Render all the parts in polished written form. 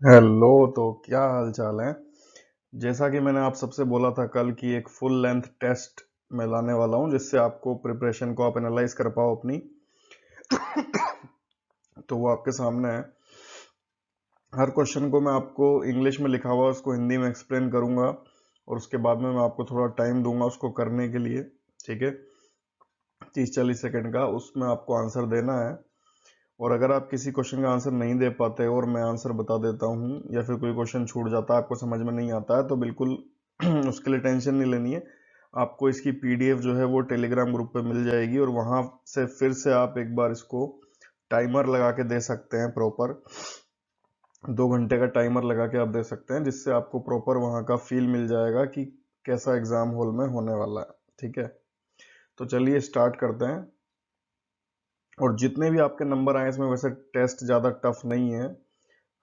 Hello. तो क्या हाल चाल है। जैसा कि मैंने आप सबसे बोला था कल की एक फुल लेंथ टेस्ट मैं लाने वाला हूं जिससे आपको प्रिपरेशन को आप एनालाइज कर पाओ अपनी। तो वो आपके सामने है। हर क्वेश्चन को मैं आपको इंग्लिश में लिखा हुआ उसको हिंदी में एक्सप्लेन करूंगा और उसके बाद में मैं आपको थोड़ा टाइम दूंगा उसको करने के लिए। ठीक है, 30-40 सेकंड का उसमें आपको आंसर देना है। और अगर आप किसी क्वेश्चन का आंसर नहीं दे पाते और मैं आंसर बता देता हूँ या फिर कोई क्वेश्चन छूट जाता है आपको समझ में नहीं आता है तो बिल्कुल उसके लिए टेंशन नहीं लेनी है। आपको इसकी पीडीएफ जो है वो टेलीग्राम ग्रुप पे मिल जाएगी और वहां से फिर से आप एक बार इसको टाइमर लगा के दे सकते हैं। प्रॉपर 2 घंटे का टाइमर लगा के आप दे सकते हैं जिससे आपको प्रॉपर वहां का फील मिल जाएगा कि कैसा एग्जाम हॉल में होने वाला है। ठीक है, तो चलिए स्टार्ट करते हैं। और जितने भी आपके नंबर आए इसमें वैसे टेस्ट ज़्यादा टफ नहीं है,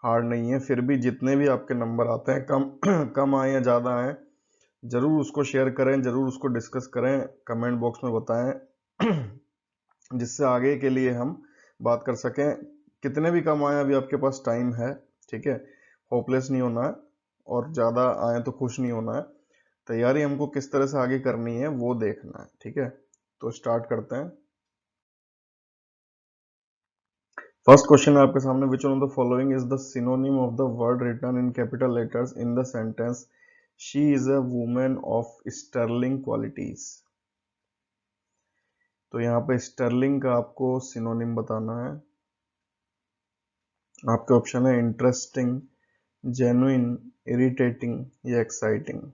हार्ड नहीं है, फिर भी जितने भी आपके नंबर आते हैं कम कम आए या ज़्यादा आए जरूर उसको शेयर करें, जरूर उसको डिस्कस करें, कमेंट बॉक्स में बताएं जिससे आगे के लिए हम बात कर सकें। कितने भी कम आए अभी आपके पास टाइम है। ठीक है, होपलेस नहीं होना है और ज़्यादा आए तो खुश नहीं होना है। तैयारी हमको किस तरह से आगे करनी है वो देखना है। ठीक है, तो स्टार्ट करते हैं। फर्स्ट क्वेश्चन है आपके सामने, which one of the following is the synonym of the word written in capital letters in the sentence she is a women of sterling qualities. तो यहाँ पे स्टर्लिंग का आपको सिनोनिम बताना है। आपके ऑप्शन है इंटरेस्टिंग, जेन्युइन, इरिटेटिंग या एक्साइटिंग।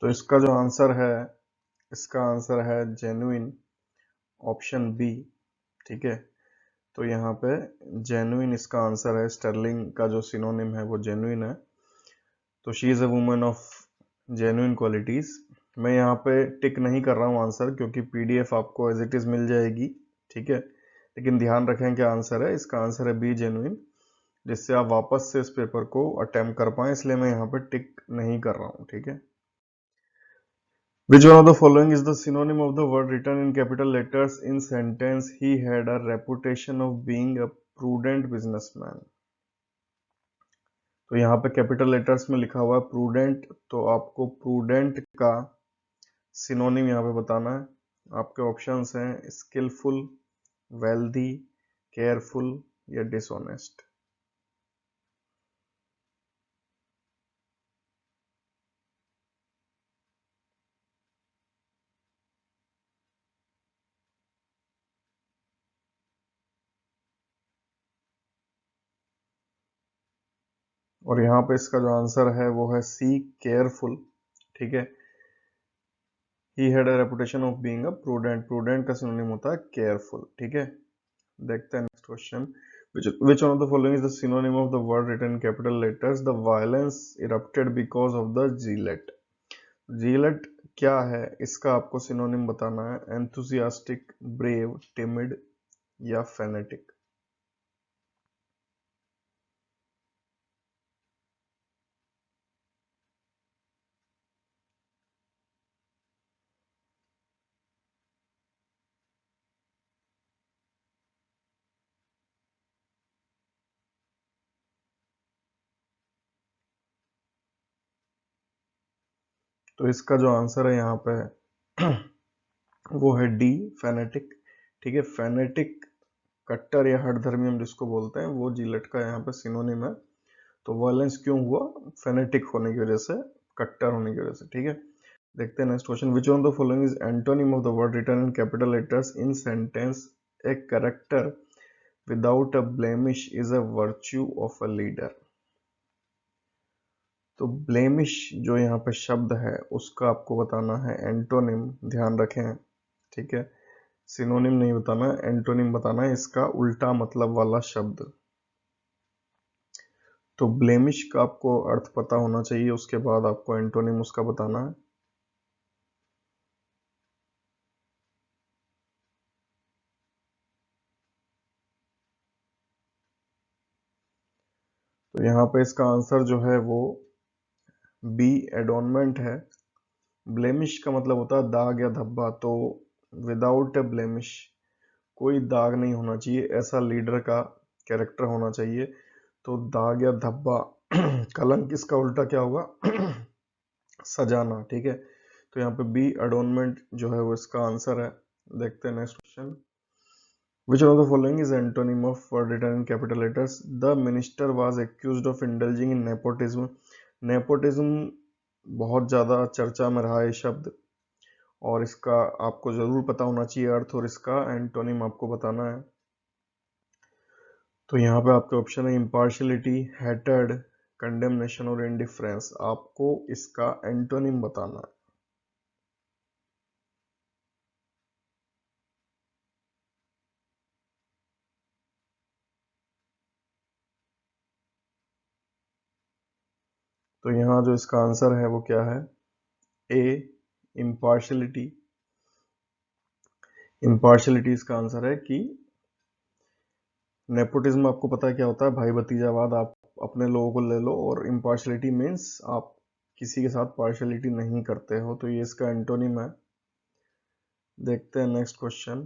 तो इसका जो आंसर है, इसका आंसर है जेन्युइन, ऑप्शन बी। ठीक है, तो यहाँ पे जेन्युइन इसका आंसर है। स्टर्लिंग का जो सिनोनिम है वो जेन्युइन है। तो she is a woman of genuine qualities. मैं यहाँ पे टिक नहीं कर रहा हूँ आंसर क्योंकि पीडीएफ आपको एज इट इज़ मिल जाएगी। ठीक है, लेकिन ध्यान रखें क्या आंसर है। इसका आंसर है बी, जेन्युइन, जिससे आप वापस से इस पेपर को अटेम्प्ट कर पाएं, इसलिए मैं यहाँ पे टिक नहीं कर रहा हूँ। ठीक है, which one of the following is the synonym of the word written in capital letters in sentence he had a reputation of being a prudent businessman. तो यहाँ पे कैपिटल लेटर्स में लिखा हुआ है प्रूडेंट, तो आपको प्रूडेंट का सिनोनिम यहाँ पे बताना है। आपके ऑप्शंस हैं स्किलफुल, वेल्दी, केयरफुल या डिसऑनेस्ट। और यहाँ पे इसका जो आंसर है वो है सी, केयरफुल। ठीक है, ही had a reputation of being a prudent, prudent का सिनोनिम होता है केयरफुल। ठीक है, देखते हैं next question. Which one of the following is the synonym of the word written in capital letters? The violence erupted because of the zealot. zealot क्या है, इसका आपको सिनोनिम बताना है। enthusiastic, brave, timid या fanatic। तो इसका जो आंसर है यहाँ पे वो है डी, फैनेटिक। ठीक है, फैनेटिक कट्टर या हठधर्मी हम जिसको बोलते हैं वो जीलट का यहाँ पे सिनोनिम है। तो वायलेंस क्यों हुआ, फेनेटिक होने की वजह से, कट्टर होने की वजह से। ठीक है, देखते हैं next question. Which one of the following is antonym of the word written in capital letters in sentence a character without a blemish is a virtue of a leader. तो ब्लेमिश जो यहाँ पे शब्द है उसका आपको बताना है एंटोनिम। ध्यान रखें, ठीक है, सिनोनिम नहीं बताना, एंटोनिम बताना है, इसका उल्टा मतलब वाला शब्द। तो ब्लेमिश का आपको अर्थ पता होना चाहिए, उसके बाद आपको एंटोनिम उसका बताना है। तो यहाँ पे इसका आंसर जो है वो बी एडोनमेंट है। ब्लेमिश का मतलब होता है दाग या धब्बा, तो विदाउट ए ब्लेमिश, कोई दाग नहीं होना चाहिए, ऐसा लीडर का कैरेक्टर होना चाहिए। तो दाग या धब्बा कलंक, इसका उल्टा क्या होगा? सजाना, ठीक है। तो यहाँ पे बी एडोनमेंट जो है वो इसका आंसर है। देखते हैं next question. Which one of the following is antonym of word written in capital letters? The minister was accused of indulging in nepotism. Nepotism बहुत ज़्यादा चर्चा में रहा है शब्द, और इसका आपको ज़रूर पता होना चाहिए अर्थ, और इसका एंटोनिम आपको बताना है। तो यहाँ पे आपके ऑप्शन है इम्पार्शलिटी, हेटेड, कंडेमनेशन और इंडिफरेंस। आपको इसका एंटोनिम बताना है। तो यहाँ जो इसका आंसर है वो क्या है? ए, इम्पार्शलिटी। इम्पार्शलिटी इसका आंसर है कि नेपोटिज्म आपको पता है क्या होता है? भाई भतीजावाद, आप अपने लोगों को ले लो, और इम्पार्शलिटी मीन्स आप किसी के साथ पार्शलिटी नहीं करते हो, तो ये इसका एंटोनिम है। देखते हैं next question.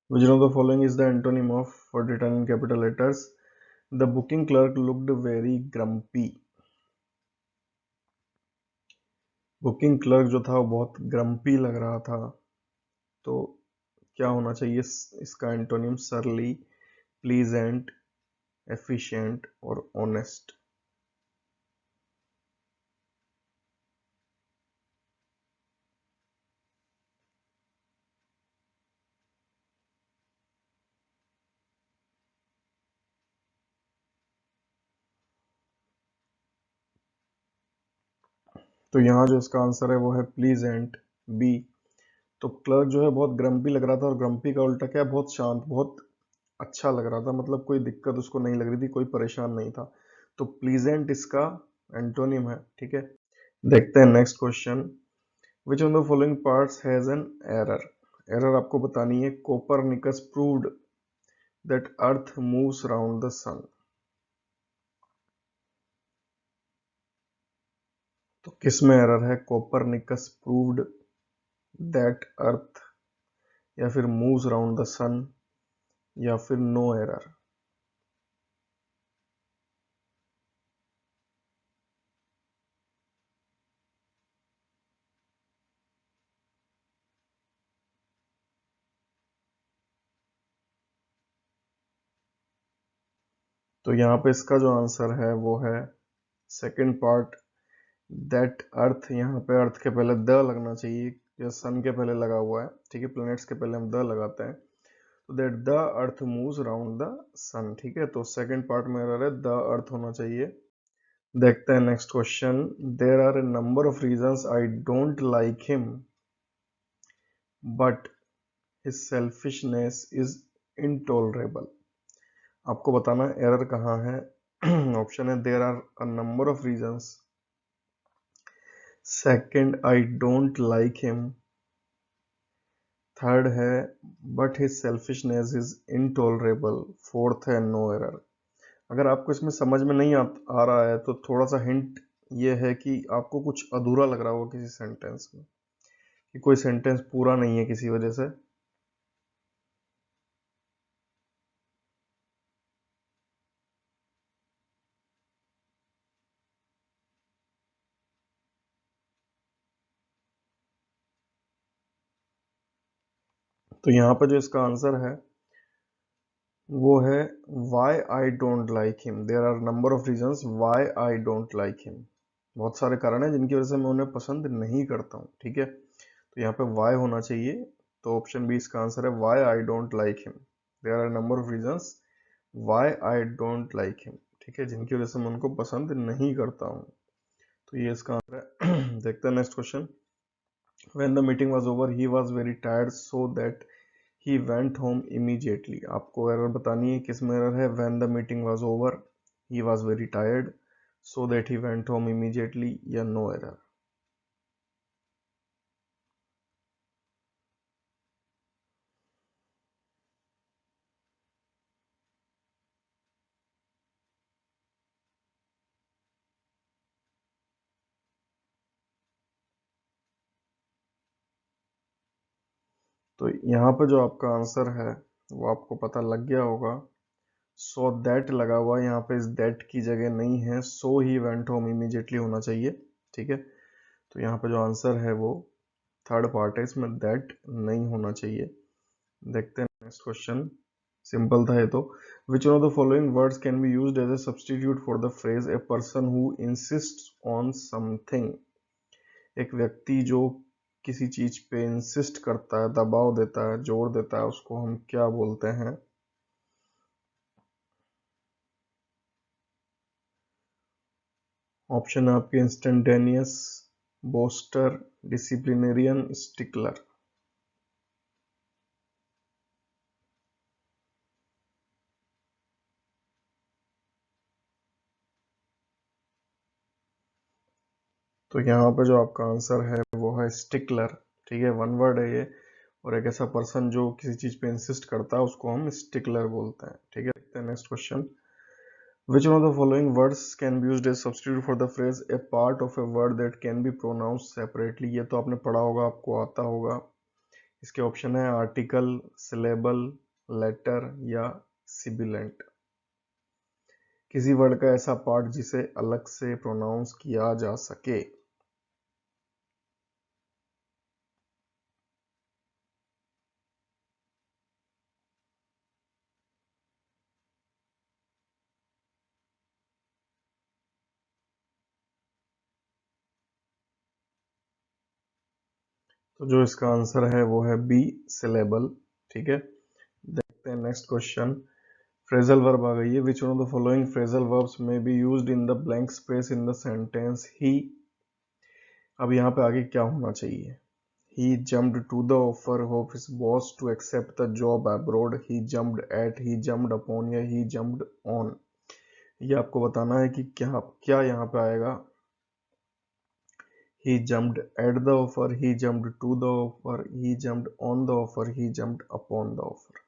Which one of the following is the antonym of word written in capital letters? The booking clerk looked very grumpy. Booking clerk जो था वो बहुत ग्रम्पी लग रहा था, तो क्या होना चाहिए इसका एंटोनिम? सरली, प्लीजेंट, एफिशिएंट और ऑनेस्ट। तो यहाँ जो इसका आंसर है वो है प्लीजेंट, बी। तो क्लर्क जो है बहुत ग्रम्पी लग रहा था, और ग्रम्पी का उल्टा क्या है? बहुत शांत, बहुत अच्छा लग रहा था, मतलब कोई दिक्कत उसको नहीं लग रही थी, कोई परेशान नहीं था। तो प्लीजेंट इसका एंटोनिम है, ठीक है। देखते हैं next question. Which of the following parts has an error? Error आपको बतानी है। Copernicus proved that earth moves around the sun. तो किस में एरर है? कोपरनिकस प्रूव्ड दैट अर्थ, या फिर मूव्स अराउंड द सन, या फिर नो एरर। तो यहाँ पे इसका जो आंसर है वो है सेकंड पार्ट, दैट अर्थ। यहाँ पे अर्थ के पहले द लगना चाहिए, या सन के पहले लगा हुआ है, ठीक है। प्लैनेट्स के पहले हम द लगाते हैं, तो that the earth moves around the sun, ठीक है। तो सेकंड पार्ट में एरर है, द अर्थ होना चाहिए। देखते हैं next question. There are a number of reasons I don't like him, but his selfishness is intolerable. आपको बताना एरर कहाँ है। ऑप्शन है there are a number of reasons, second I don't like him, third है but his selfishness is intolerable, fourth है no error. अगर आपको इसमें समझ में नहीं आ रहा है, तो थोड़ा सा हिंट ये है कि आपको कुछ अधूरा लग रहा होगा किसी सेंटेंस में, कि कोई सेंटेंस पूरा नहीं है किसी वजह से। तो यहाँ पर जो इसका आंसर है वो है why I don't like him. There are number of reasons why I don't like him. बहुत सारे कारण हैं जिनकी वजह से मैं उन्हें पसंद नहीं करता हूँ, ठीक है। तो यहाँ पे वाई होना चाहिए, तो ऑप्शन बी इसका आंसर है why I don't like him. There are number of reasons why I don't like him, ठीक है, जिनकी वजह से मैं उनको पसंद नहीं करता हूँ। तो ये इसका आंसर है। देखते हैं next question. When the meeting was over, he was very tired, so that he went home immediately. आपको एरर बतानी है, किस में एरर है? When the meeting was over, he was very tired, so that he went home immediately, या no error? तो यहाँ पे जो आपका आंसर है वो आपको पता लग गया होगा। सो दैट लगा हुआ, यहाँ पे इस दैट की जगह नहीं है, सो ही वेंट होम इमीडिएटली होना चाहिए। ठीक है, तो यहाँ पे जो आंसर है वो थर्ड पार्ट है, इसमें दैट नहीं होना चाहिए। देखते हैं नेक्स्ट क्वेश्चन, सिंपल था ये तो। Which one of the following words can be used as a substitute for the phrase a person who insists on something. एक व्यक्ति जो किसी चीज पे इंसिस्ट करता है, दबाव देता है, जोर देता है, उसको हम क्या बोलते हैं? ऑप्शन है आपके इंस्टेंटेनियस, बोस्टर, डिसिप्लिनेरियन, स्टिकलर। तो यहाँ पे जो आपका आंसर है वो है स्टिकलर। ठीक है, वन वर्ड है ये, और एक ऐसा पर्सन जो किसी चीज पे इंसिस्ट करता है उसको हम स्टिकलर बोलते हैं। ठीक है, देखते हैं next question. Which one of the following words can be used as substitute for the phrase a part of a word that can be pronounce separately? ये तो आपने पढ़ा होगा, आपको आता होगा। इसके ऑप्शन है आर्टिकल, सिलेबल, लेटर या सिबिलेंट। किसी वर्ड का ऐसा पार्ट जिसे अलग से प्रोनाउंस किया जा सके। तो जो इसका आंसर है वो है बी, सिलेबल। ठीक है, देखते हैं नेक्स्ट क्वेश्चन। फ्रेजल वर्ब आ गई है। Which one of the following phrasal verbs may be used in the blank space in the sentence ही। अब यहाँ पे आगे क्या होना चाहिए? He jumped to the offer of his boss to accept the job abroad. He jumped at, he jumped upon या he jumped on। ये आपको बताना है कि क्या क्या यहाँ पे आएगा। He jumped at the offer, he jumped to the offer, he jumped on the offer, he jumped upon the offer।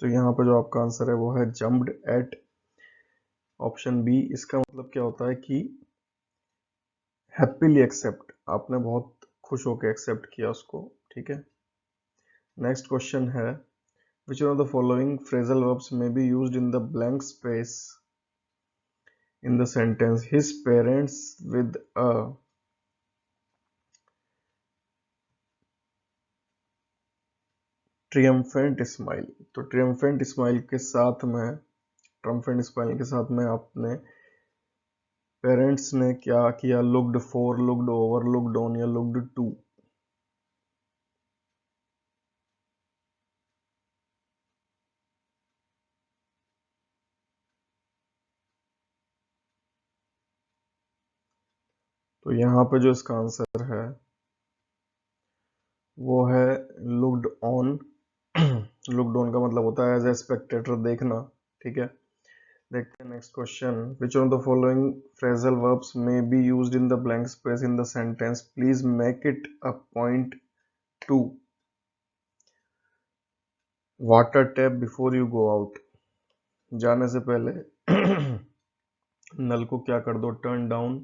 तो यहाँ पे जो आपका आंसर है वो है jumped at, ऑप्शन बी। इसका मतलब क्या होता है कि हैप्पीली एक्सेप्ट, आपने बहुत खुश होकर एक्सेप्ट किया उसको। ठीक है, नेक्स्ट क्वेश्चन है। Which one of the following phrasal verbs may be used in the blank space in the sentence? His parents with a triumphant smile। तो triumphant smile के साथ में, triumphant smile के साथ में अपने पेरेंट्स ने क्या किया? looked for, looked over, looked on या looked to। तो यहाँ पे जो इसका आंसर है वो है looked on। looked on का मतलब होता है एज ए स्पेक्टेटर, देखना। ठीक है, देखते हैं next question. Which of the following phrasal verbs may be used in the blank space in the sentence? Please make it a point to water tap before you go out. जाने से पहले नल को क्या कर दो? Turn down,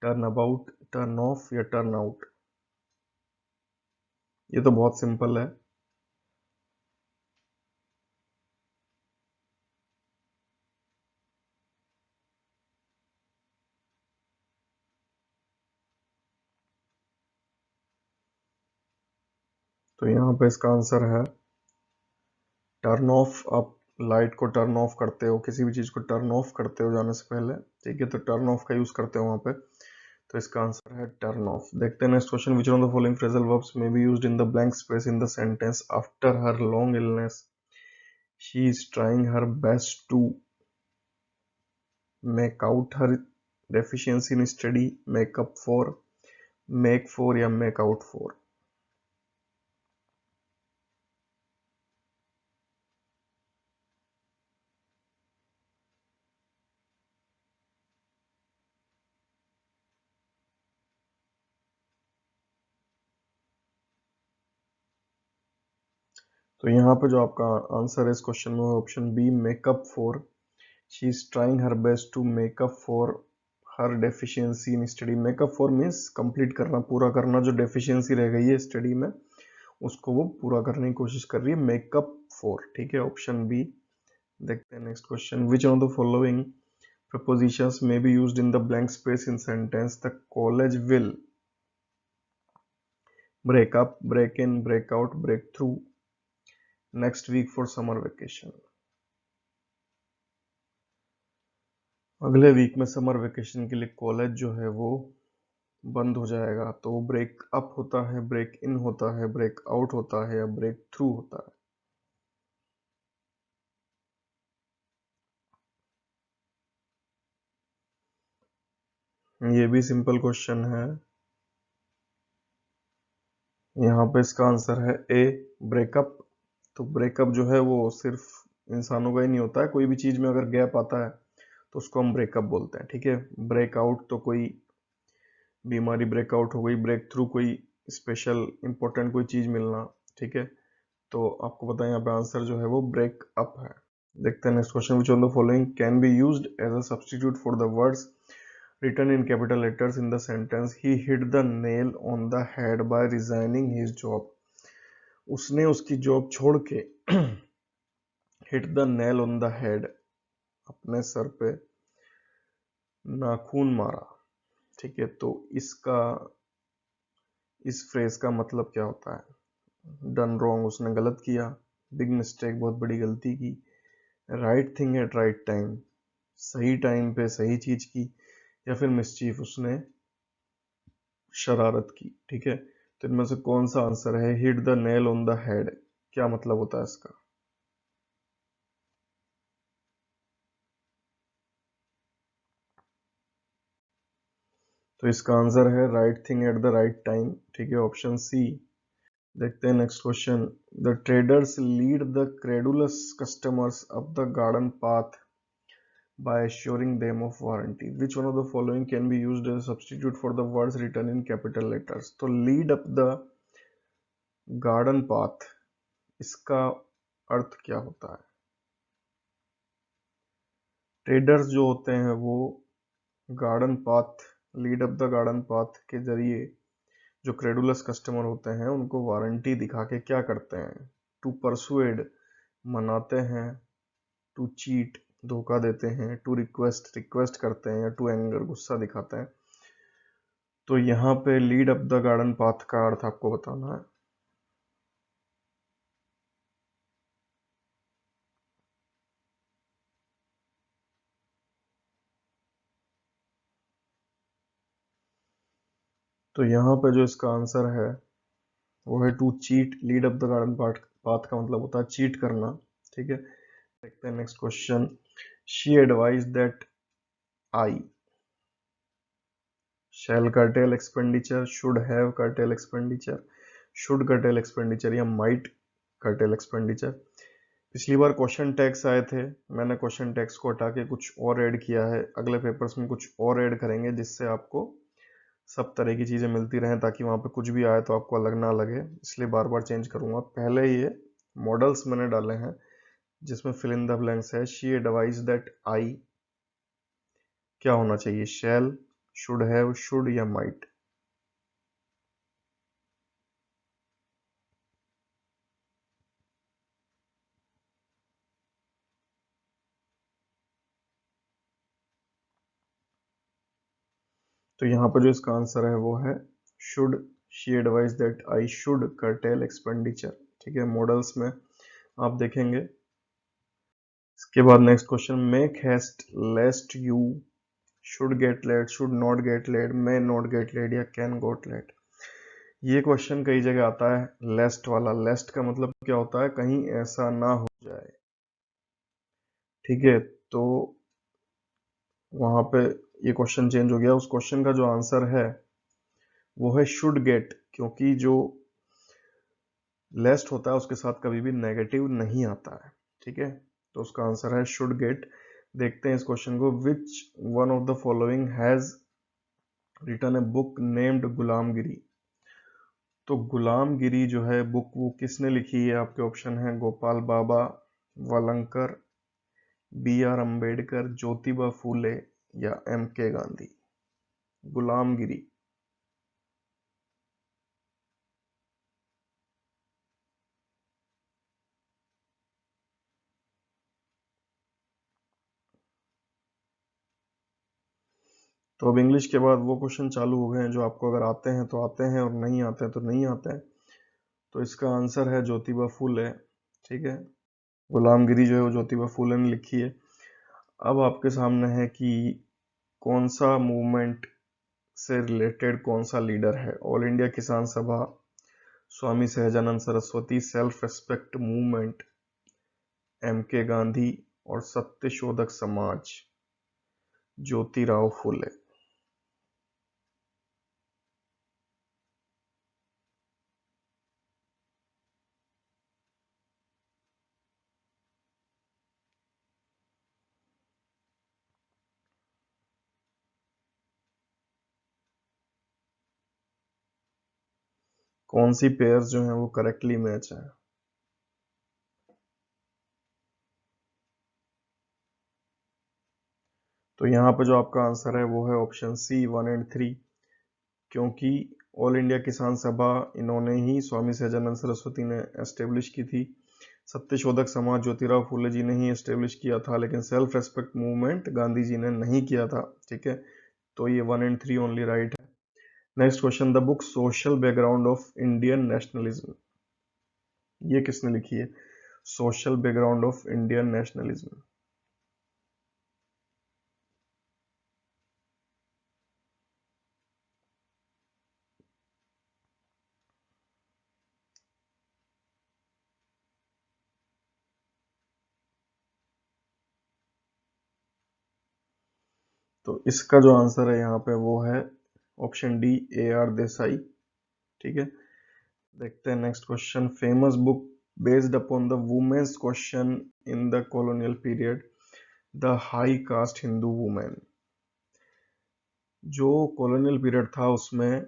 turn about, turn off या turn out. ये तो बहुत सिंपल है। तो यहाँ पे इसका आंसर है टर्न ऑफ। आप लाइट को टर्न ऑफ करते हो, किसी भी चीज को टर्न ऑफ करते हो जाने से पहले। ठीक है, तो टर्न ऑफ का यूज करते हो वहां पे, तो इसका आंसर है टर्न ऑफ। देखते हैं next question. Which one of the following phrasal verbs may be used in the blank space in the sentence? After her long illness she is trying her best to make out her deficiency in study, make up for, make for या make out for. तो यहाँ पे जो आपका answer है इस question में option B, make up for, she is trying her best to make up for her deficiency in study. Make up for means complete करना, पूरा करना, जो डेफिशिएंसी रह गई है स्टडी में उसको वो पूरा करने की कोशिश कर रही है, मेकअप फॉर। ठीक है, ऑप्शन बी। देखते हैं next question, which of the following prepositions may be used in the blank space in sentence, the college will break up, break in, break out, break through next week for summer vacation। अगले week में summer vacation के लिए college जो है वो बंद हो जाएगा। तो वो ब्रेक अप होता है, ब्रेक इन होता है, ब्रेक आउट होता है या ब्रेक थ्रू होता है। ये भी सिंपल क्वेश्चन है। यहाँ पे इसका आंसर है ए, ब्रेकअप। तो ब्रेकअप जो है वो सिर्फ इंसानों का ही नहीं होता है, कोई भी चीज में अगर गैप आता है तो उसको हम ब्रेकअप बोलते हैं। ठीक है, ब्रेकआउट तो कोई बीमारी ब्रेकआउट हो गई, ब्रेक थ्रू कोई स्पेशल इंपॉर्टेंट कोई चीज मिलना। ठीक है, तो आपको पता है यहाँ पे आंसर जो है वो ब्रेक अप है। देखते हैं next question, which of the following can be used as a substitute for the words written in capital letters in the sentence he hit the nail on the head by resigning his job। उसने उसकी job छोड़ के hit the nail on the head, अपने sir पे नाखून मारा। ठीक है, तो इस फ्रेज का मतलब क्या होता है? डन रॉन्ग, उसने गलत किया। बिग मिस्टेक, बहुत बड़ी गलती की। Right thing at right time, सही टाइम पे सही चीज की। या फिर मिसचीफ, उसने शरारत की। ठीक है, तो इनमें से कौन सा आंसर है? Hit the nail on the head, क्या मतलब होता है इसका? तो इसका आंसर है right thing at the right time. ठीक है, ऑप्शन सी। देखते हैं next question, the traders lead the credulous customers up the garden path by assuring them of warranty। Which one of the following can be used as a substitute for the words written in capital letters? तो lead up the garden path, इसका अर्थ क्या होता है? Traders जो होते हैं वो garden path, lead up the garden path के जरिए जो क्रेडुलस कस्टमर होते हैं उनको वारंटी दिखा के क्या करते हैं? टू परसुएड, मनाते हैं। टू चीट, धोखा देते हैं। टू रिक्वेस्ट, रिक्वेस्ट करते हैं। या टू एंगर, गुस्सा दिखाते हैं। तो यहाँ पे lead up the garden path का अर्थ आपको बताना है। तो यहाँ पे जो इसका आंसर है वो है to cheat. Lead up the garden path का मतलब होता है चीट करना। ठीक है, देखते हैं next question, she advise that I shall curtail expenditure, should have curtail expenditure, should curtail expenditure या might curtail expenditure। पिछली बार क्वेश्चन टैग्स आए थे, मैंने क्वेश्चन टैग्स को हटा के कुछ और ऐड किया है। अगले पेपर्स में कुछ और ऐड करेंगे जिससे आपको सब तरह की चीजें मिलती रहें, ताकि वहां पे कुछ भी आए तो आपको अलग ना लगे, इसलिए बार बार चेंज करूंगा। पहले ये मॉडल्स मैंने डाले हैं जिसमें फिल इन द ब्लैंक्स है। शी एडवाइज दैट आई, क्या होना चाहिए? शैल, शुड हैव, शुड या माइट? तो यहाँ पर जो इसका आंसर है वो है should. She advise that I should curtail expenditure. ठीक है, मॉडल्स में आप देखेंगे। इसके बाद next question, make haste lest you should get late, should not get late, may not get late या कैन गॉट लेट। ये क्वेश्चन कई जगह आता है लेस्ट वाला। लेस्ट का मतलब क्या होता है? कहीं ऐसा ना हो जाए। ठीक है, तो वहां पे ये क्वेश्चन चेंज हो गया। उस क्वेश्चन का जो आंसर है वो है शुड गेट, क्योंकि जो लेस्ट होता है उसके साथ कभी भी नेगेटिव नहीं आता है। ठीक है, तो उसका आंसर है शुड गेट। देखते हैं इस क्वेश्चन को, which one of the following has written a book named Gulamgiri. तो गुलामगिरी जो है बुक वो किसने लिखी है? आपके ऑप्शन है गोपाल बाबा, वलंकर, बी आर अम्बेडकर, ज्योतिबा फूले या एम के गांधी। गुलामगिरी। तो अब इंग्लिश के बाद वो क्वेश्चन चालू हो गए हैं जो आपको अगर आते हैं तो आते हैं और नहीं आते हैं तो नहीं आते हैं। तो इसका आंसर है ज्योतिबा फूले। ठीक है, गुलामगिरी जो है वो ज्योतिबा फूले ने लिखी है। अब आपके सामने है कि कौन सा मूवमेंट से रिलेटेड कौन सा लीडर है? All India Kisan Sabha, Swami Sahajanand Saraswati, self respect movement, M K Gandhi और सत्यशोधक समाज, ज्योतिराव फूले। कौन सी पेयर्स जो है वो करेक्टली मैच है? तो यहाँ पे जो आपका आंसर है वो है ऑप्शन सी 1 एंड 3, क्योंकि ऑल इंडिया किसान सभा इन्होंने ही स्वामी सहजानंद सरस्वती ने एस्टेब्लिश की थी। सत्यशोधक समाज ज्योतिराव फूले जी ने ही एस्टेब्लिश किया था, लेकिन self respect movement Gandhi ji ने नहीं किया था। ठीक है, तो ये 1 एंड 3 ओनली राइट है। Next question, the book social background of Indian nationalism, ये किसने लिखी है? Social background of Indian nationalism. तो इसका जो आंसर है यहाँ पे वो है option D, A R Desai. ठीक है, देखते हैं नेक्स्ट क्वेश्चन, famous book based upon the women's question in the colonial period, the high cast Hindu women. जो कॉलोनियल पीरियड था उसमें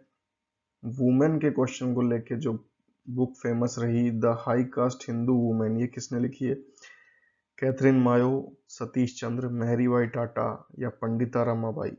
वुमेन के क्वेश्चन को लेके जो बुक फेमस रही, the high cast Hindu women, ये किसने लिखी है? कैथरीन मायो, सतीश चंद्र, मेहरीबाई टाटा या पंडिता रमाबाई।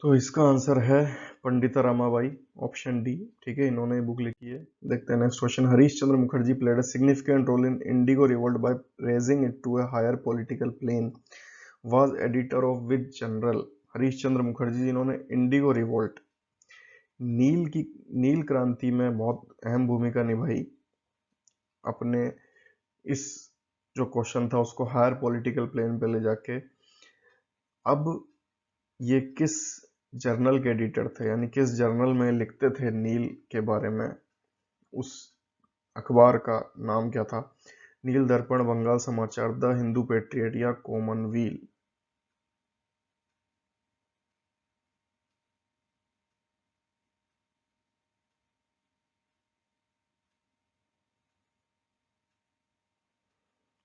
तो इसका आंसर है पंडिता रमाबाई, ऑप्शन डी। ठीक है, इन्होंने बुक लिखी है। देखते हैं next question, Harish Chandra Mukherjee played a significant role in indigo revolt by raising it to a higher political plane, was editor of which journal. Harish Chandra Mukherjee जिन्होंने इंडिगो रिवोल्ट, नील क्रांति में बहुत अहम भूमिका निभाई, अपने इस जो क्वेश्चन था उसको हायर पॉलिटिकल प्लेन पे ले जाके। अब ये किस जर्नल के एडिटर थे, यानी किस जर्नल में लिखते थे नील के बारे में? उस अखबार का नाम क्या था? नील दर्पण, बंगाल समाचार, द हिंदू पेट्रियट या कॉमनवील।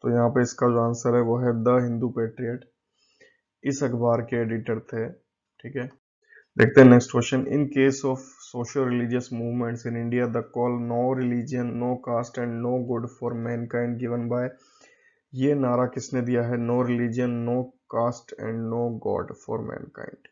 तो यहाँ पे इसका जो आंसर है वो है द हिंदू पेट्रियट, इस अखबार के एडिटर थे। ठीक है, देखते हैं next question, in case of socio religious movements in India the call no religion no caste and no good for mankind given by, ये नारा किसने दिया है? No religion no caste and no god for mankind.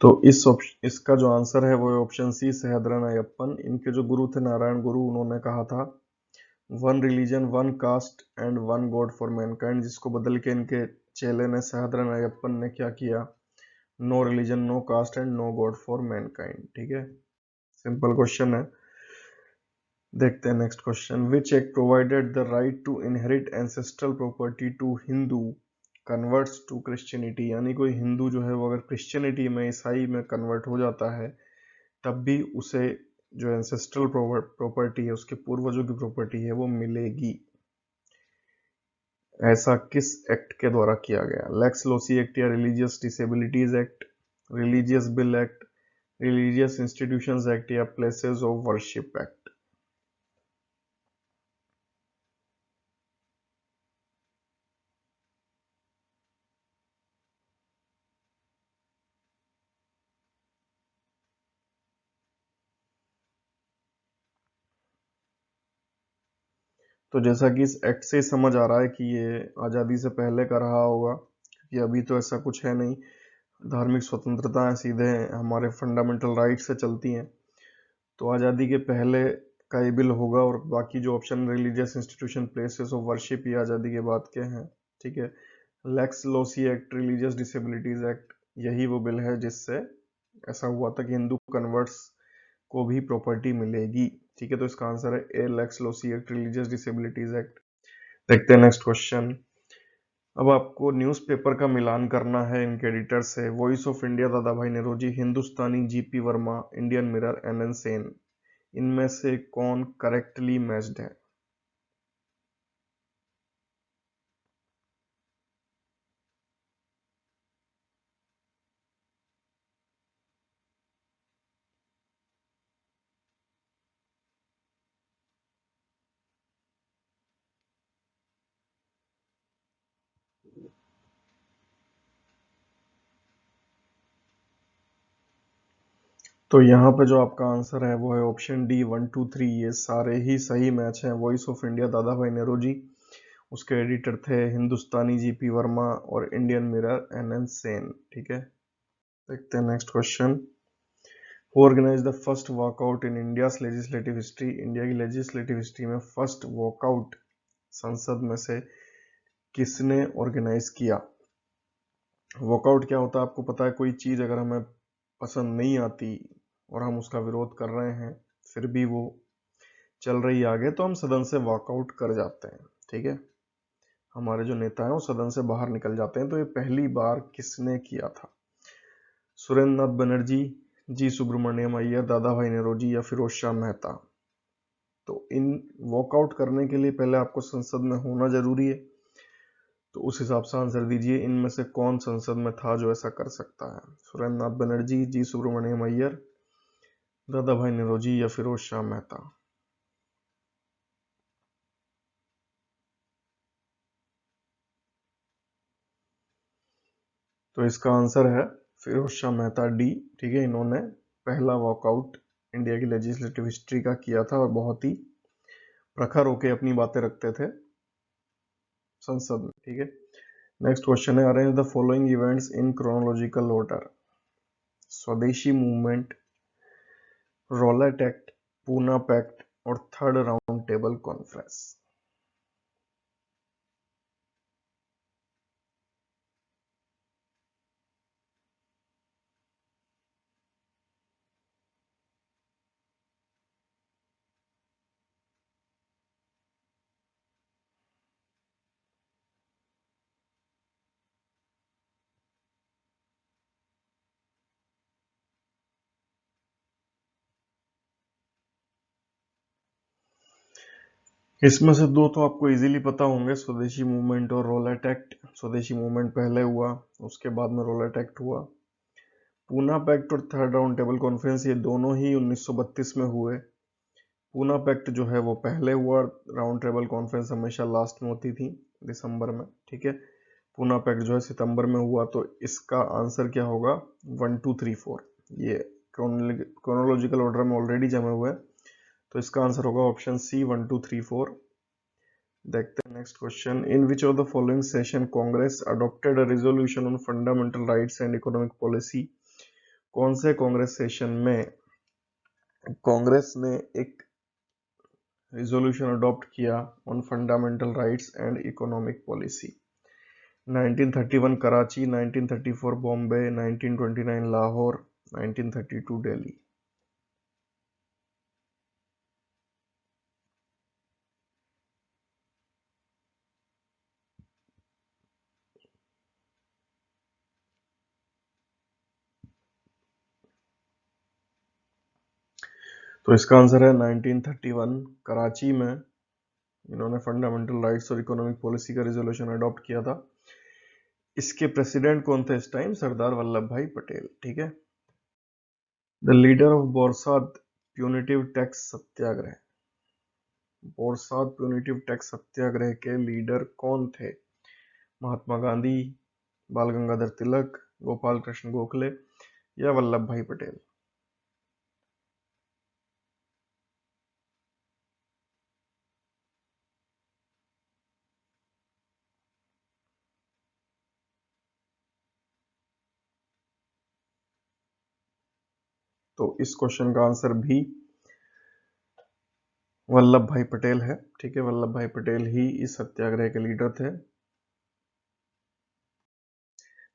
तो इसका जो answer है वो है ऑप्शन सी, सहद्रन अयप्पन। इनके जो गुरु थे नारायण गुरु, उन्होंने कहा था one religion one cast and one God for Mankind, जिसको बदल के इनके चेले ने सहद्रन अयप्पन ने क्या किया? No religion no caste and no god for mankind. ठीक है, सिंपल क्वेश्चन है। देखते हैं next question, which act provided the right to inherit ancestral property to Hindu converts to Christianity, यानी कोई हिंदू जो है वो अगर क्रिश्चियनिटी में, ईसाई में कन्वर्ट हो जाता है तब भी उसे जो एंसेस्ट्रल प्रॉपर्टी है, उसके पूर्वजों की प्रॉपर्टी है, वो मिलेगी। ऐसा किस एक्ट के द्वारा किया गया? लेक्स लोसी एक्ट या religious disabilities act, religious bill act, religious institutions act या प्लेसेस ऑफ वर्शिप एक्ट। तो जैसा कि इस एक्ट से समझ आ रहा है कि ये आज़ादी से पहले का रहा होगा, क्योंकि अभी तो ऐसा कुछ है नहीं। धार्मिक स्वतंत्रताएं सीधे हमारे फंडामेंटल राइट से चलती हैं, तो आज़ादी के पहले का ये बिल होगा। और बाकी जो option religious institution, places of worship, ये आज़ादी के बाद के हैं। ठीक है। Lex loci act, religious disabilities act, यही वो बिल है जिससे ऐसा हुआ था कि हिंदू कन्वर्ट्स को भी प्रॉपर्टी मिलेगी। ठीक है, तो इसका आंसर है A, lex loci act, religious disabilities act. देखते हैं नेक्स्ट क्वेश्चन। अब आपको न्यूज़पेपर का मिलान करना है इनके एडिटर से। Voice of India Dadabhai Naoroji, Hindustani GP Verma, Indian Mirror NN Sen, इनमें से कौन करेक्टली मैच्ड है? तो यहाँ पे जो आपका आंसर है वो है ऑप्शन डी, 1 2 3। ये सारे ही सही मैच हैं। Voice of India Dadabhai नेरोजी, उसके एडिटर थे हिंदुस्तानी जीपी वर्मा, और इंडियन मिरर एनएन सेन। ठीक है, देखते हैं next question. Who organise the first walkout in India's legislative history? India की लेजिस्लेटिव हिस्ट्री में फर्स्ट वॉकआउट संसद में से किसने ऑर्गेनाइज किया? वॉकआउट क्या होता है आपको पता है? कोई चीज अगर हमें पसंद नहीं आती और हम उसका विरोध कर रहे हैं, फिर भी वो चल रही है आगे, तो हम सदन से वॉकआउट कर जाते हैं। ठीक है, हमारे जो नेता हैं वो सदन से बाहर निकल जाते हैं। तो ये पहली बार किसने किया था? सुरेंद्र नाथ बनर्जी, जी सुब्रमण्यम अय्यर, दादा भाई नेरोजी या फिरोज शाह मेहता? तो इन वॉकआउट करने के लिए पहले आपको संसद में होना जरूरी है, तो उस हिसाब से आंसर दीजिए। इनमें से कौन संसद में था जो ऐसा कर सकता है? सुरेंद्र नाथ बनर्जी, जी सुब्रमण्यम अय्यर, दादा भाई नेरोजी या फिरोज शाह मेहता? तो इसका आंसर है फिरोज शाह मेहता, डी। ठीक है, इन्होंने पहला वॉकआउट इंडिया की लेजिस्लेटिव हिस्ट्री का किया था और बहुत ही प्रखर होके अपनी बातें रखते थे संसद में। ठीक है, नेक्स्ट क्वेश्चन है, arrange the following events in chronological order. Swadeshi movement, Rowlatt act, Poona pact और थर्ड राउंड टेबल कॉन्फ्रेंस? इसमें से दो तो आपको इजीली पता होंगे, स्वदेशी मूवमेंट और रोलेट एक्ट। स्वदेशी मूवमेंट पहले हुआ, उसके बाद में रोलेट एक्ट हुआ। पूना पैक्ट और थर्ड राउंड टेबल कॉन्फ्रेंस, ये दोनों ही 1932 में हुए। पूना पैक्ट जो है वो पहले हुआ, राउंड टेबल कॉन्फ्रेंस हमेशा लास्ट में होती थी, दिसंबर में। ठीक है, पूना पैक्ट जो है सितंबर में हुआ। तो इसका आंसर क्या होगा? 1 2 3 4। ये क्रोनोलॉजिकल ऑर्डर में ऑलरेडी जमे हुए हैं, तो इसका आंसर होगा ऑप्शन सी, 1 2 3 4। देखते हैं next question. In which of the following session Congress adopted a resolution on fundamental rights and economic policy? कौन से कांग्रेस सेशन में कांग्रेस ने एक रिजोल्यूशन अडॉप्ट किया on fundamental rights and economic policy? 1931 Karachi, 1934 Bombay, 1929 Lahore, 1932 Delhi? तो इसका आंसर है 1931 कराची में इन्होंने फंडामेंटल राइट्स और इकोनॉमिक पॉलिसी का रेजोल्यूशन अडॉप्ट किया था। इसके प्रेसिडेंट कौन थे इस टाइम? सरदार वल्लभ भाई पटेल। ठीक है। The leader of Borsad punitive tax Satyagraha, Borsad punitive tax Satyagraha के लीडर कौन थे? महात्मा गांधी, बाल गंगाधर तिलक, गोपाल कृष्ण गोखले या वल्लभ भाई पटेल? तो इस क्वेश्चन का आंसर भी वल्लभ भाई पटेल है। ठीक है, वल्लभ भाई पटेल ही इस सत्याग्रह के लीडर थे।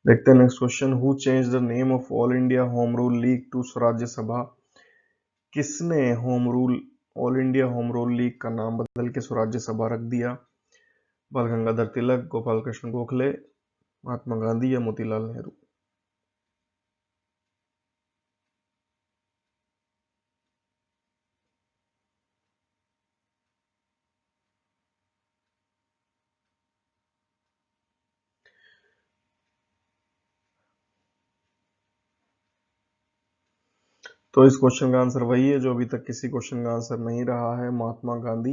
देखते हैं next question. Who change the name of all India home rule league to Swarajya Sabha? किसने all India home rule league का नाम बदल के स्वराज्य सभा रख दिया? बाल गंगाधर तिलक, गोपाल कृष्ण गोखले, महात्मा गांधी या मोतीलाल नेहरू? तो इस क्वेश्चन का आंसर वही है जो अभी तक किसी क्वेश्चन का आंसर नहीं रहा है, महात्मा गांधी,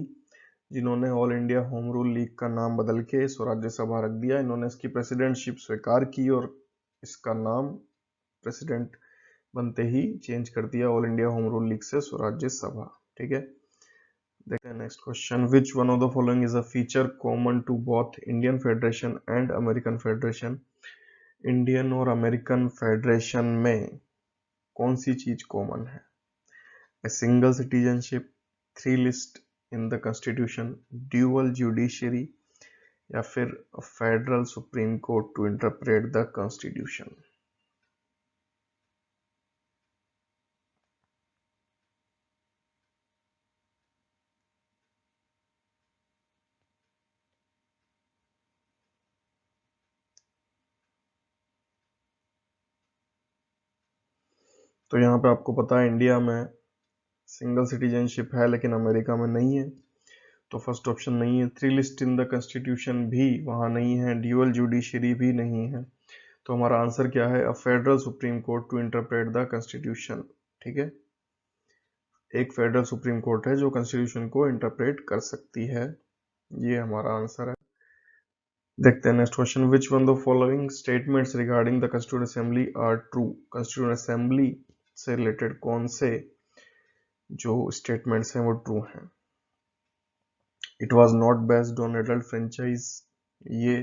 जिन्होंने all India home rule league का नाम बदल के स्वराज्य सभा रख दिया। इन्होंने इसकी प्रेसिडेंटशिप स्वीकार की और इसका नाम प्रेसिडेंट बनते ही चेंज कर दिया all India home rule league से स्वराज्य सभा। ठीक है, देखते हैं next question. Which one of the following is a feature common to both Indian federation and American federation? Indian और अमेरिकन फेडरेशन में कौन सी चीज कॉमन है? A single citizenship, three list in the constitution, dual judiciary या फिर federal supreme court to interpret the constitution? तो यहाँ पे आपको पता है इंडिया में सिंगल सिटीजनशिप है लेकिन अमेरिका में नहीं है, तो फर्स्ट ऑप्शन नहीं है। Three list in the constitution भी वहां नहीं है, ड्यूअल जुडिशरी भी नहीं है। तो हमारा आंसर क्या है? A federal supreme court to interpret the constitution. ठीक है, एक फेडरल सुप्रीम कोर्ट है जो कॉन्स्टिट्यूशन को इंटरप्रेट कर सकती है। ये हमारा आंसर है। देखते हैं next question. Which one the following statements regarding the constituent assembly are true? Constituent assembly से रिलेटेड कौन से जो स्टेटमेंट्स हैं वो ट्रू हैं? It was not based on adult franchise, ये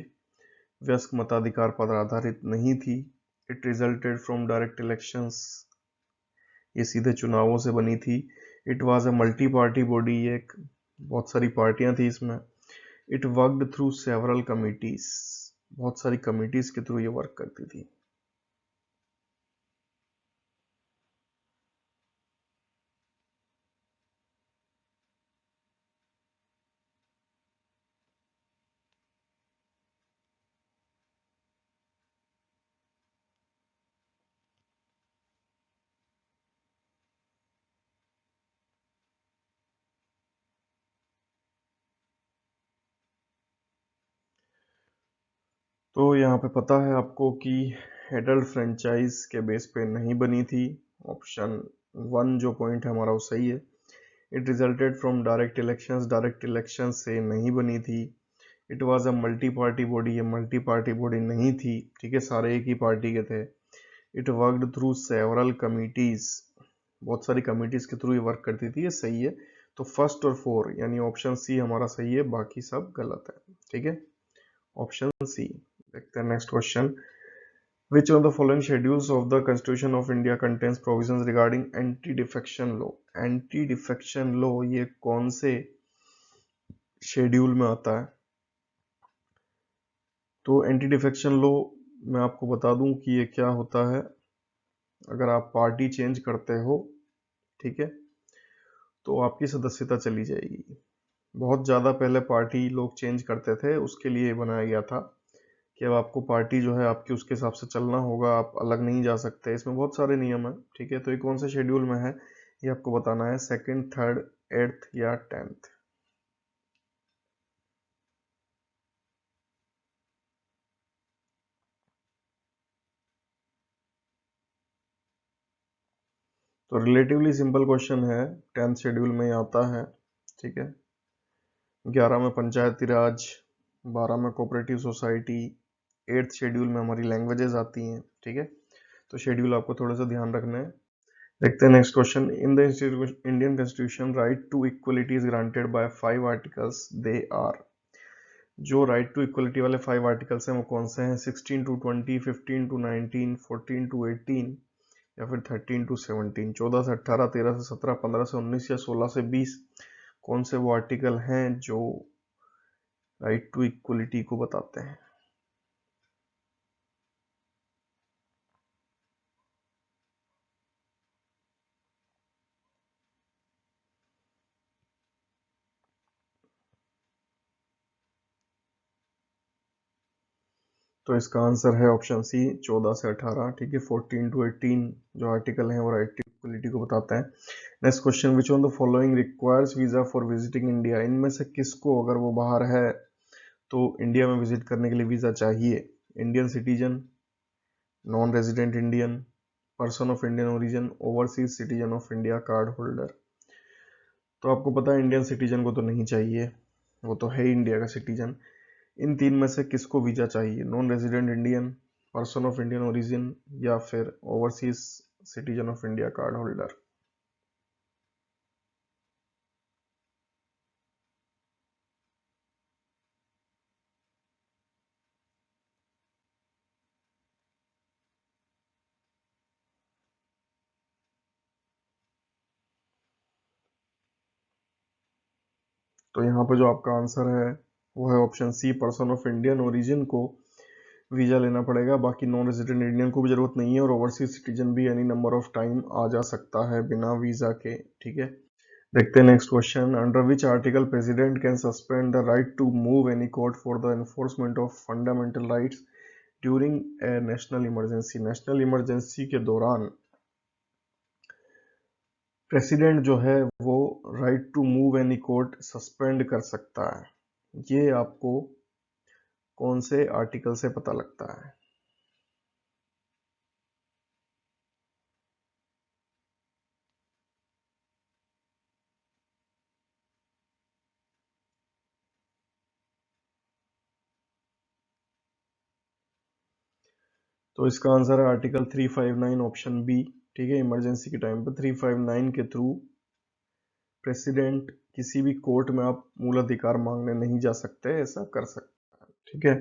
वयस्क मताधिकार पर आधारित नहीं थी। It resulted from direct elections, ये सीधे चुनावों से बनी थी। It was a multi party body, ये एक बहुत सारी पार्टियां थी इसमें। It worked through several committees, बहुत सारी कमिटीज के थ्रू ये वर्क करती थी। तो यहाँ पे पता है आपको कि एडल्ट फ्रेंचाइज के बेस पे नहीं बनी थी। ऑप्शन 1 जो पॉइंट है हमारा वो सही है। It resulted from direct elections, direct election से नहीं बनी थी। It was a multi party body, ये मल्टी पार्टी बॉडी नहीं थी। ठीक है, सारे एक ही पार्टी के थे। It worked through several committees, बहुत सारी कमिटीज के थ्रू ये वर्क करती थी, ये सही है। तो फर्स्ट और फोर यानी ऑप्शन सी हमारा सही है, बाकी सब गलत है। ठीक है, ऑप्शन सी। देखते हैं next question. Which of the following schedules of the Constitution of India contains provisions regarding anti-defection law? Anti-defection law ये कौन से शेड्यूल में आता है? तो एंटी डिफेक्शन लॉ मैं आपको बता दूं कि ये क्या होता है। अगर आप पार्टी चेंज करते हो, ठीक है, तो आपकी सदस्यता चली जाएगी। बहुत ज़्यादा पहले पार्टी लोग चेंज करते थे, उसके लिए बनाया गया था कि अब आपको पार्टी जो है आपकी उसके हिसाब से चलना होगा, आप अलग नहीं जा सकते। इसमें बहुत सारे नियम हैं। ठीक है, तो ये कौन से शेड्यूल में है? ये आपको बताना है, सेकंड, थर्ड, एट्थ या 10th। तो रिलेटिवली सिंपल क्वेश्चन है, 10th शेड्यूल में आता है, ठीक है। 11 में पंचायती राज, 12 में कोऑपरेटिव सोसाइटी, 8th शेड्यूल में हमारी लैंग्वेजेस आती हैं, ठीक है। तो शेड्यूल आपको थोड़ा सा ध्यान रखना है। देखते हैं next question. In the Indian constitution right to equality is granted by 5 articles, they are. जो राइट टू इक्वलिटी वाले 5 आर्टिकल्स हैं वो कौन से हैं? 16 to 20, 15 to 19, 14 to 18 या फिर 13 to 17। 14 से 18, 13 से 17, 15 से 19 या 16 से 20, कौन से वो आर्टिकल हैं जो राइट टू इक्वलिटी को बताते हैं? तो इसका आंसर है ऑप्शन सी, 14 से 18, ठीक है। 14 to 18 जो आर्टिकल हैं वो राइट टू इक्वलिटी को बताते हैं। Next question, which one the following requires visa for visiting India. इनमें से किसको, अगर वो बाहर है तो इंडिया में विजिट करने के लिए वीजा चाहिए? Indian citizen, non resident Indian, person of Indian origin, overseas citizen of India, card holder. तो आपको पता है इंडियन सिटीजन को तो नहीं चाहिए, वो तो है इंडिया का सिटीजन। इन तीन में से किसको वीजा चाहिए? Non resident Indian, person of Indian origin या फिर overseas citizen of India, card holder. तो यहाँ पे जो आपका आंसर है वो है option C, person of Indian origin को वीजा लेना पड़ेगा। बाकी नॉन रेजिडेंट इंडियन को भी जरूरत नहीं है और ओवरसीज सिटीजन भी एनी नंबर ऑफ टाइम आ जा सकता है बिना वीजा के, ठीक है। देखते हैं next question. Under which article president can suspend the right to move any court for the enforcement of fundamental rights during a national emergency. National emergency के दौरान प्रेसिडेंट जो है वो right to move any court suspend कर सकता है। ये आपको कौन से आर्टिकल से पता लगता है? तो इसका आंसर है आर्टिकल 359 ऑप्शन बी, ठीक है। इमरजेंसी के टाइम पर 359 के थ्रू प्रेसिडेंट किसी भी कोर्ट में आप मूल अधिकार मांगने नहीं जा सकते, ऐसा कर सकते हैं, ठीक है।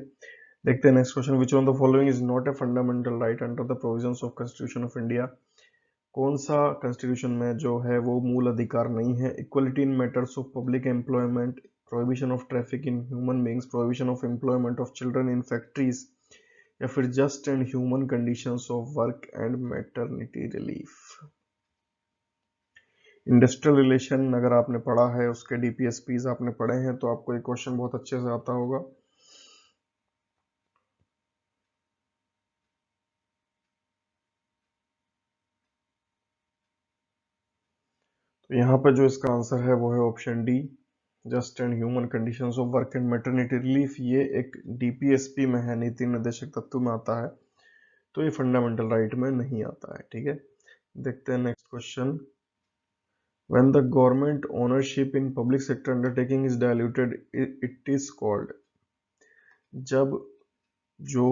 देखते हैं next question. Which one the following is not a fundamental right under the provisions of constitution of India. कौन सा कॉन्स्टिट्यूशन में जो है वो मूल अधिकार नहीं है? Equality in matters of public employment, prohibition of traffic in human beings, prohibition of employment of children in factories या फिर just and human conditions of work and maternity relief. Industrial relation अगर आपने पढ़ा है, उसके डीपीएसपीज आपने पढ़े हैं तो आपको ये क्वेश्चन बहुत अच्छे से आता होगा। तो यहाँ पर जो इसका आंसर है वो है option D, just and human conditions of work and maternity relief. ये एक डीपीएसपी में है, नीति निर्देशक तत्व में आता है, तो ये फंडामेंटल राइट में नहीं आता है, ठीक है। देखते हैं next question. When the government ownership in public sector undertaking is diluted, it is called। जब जो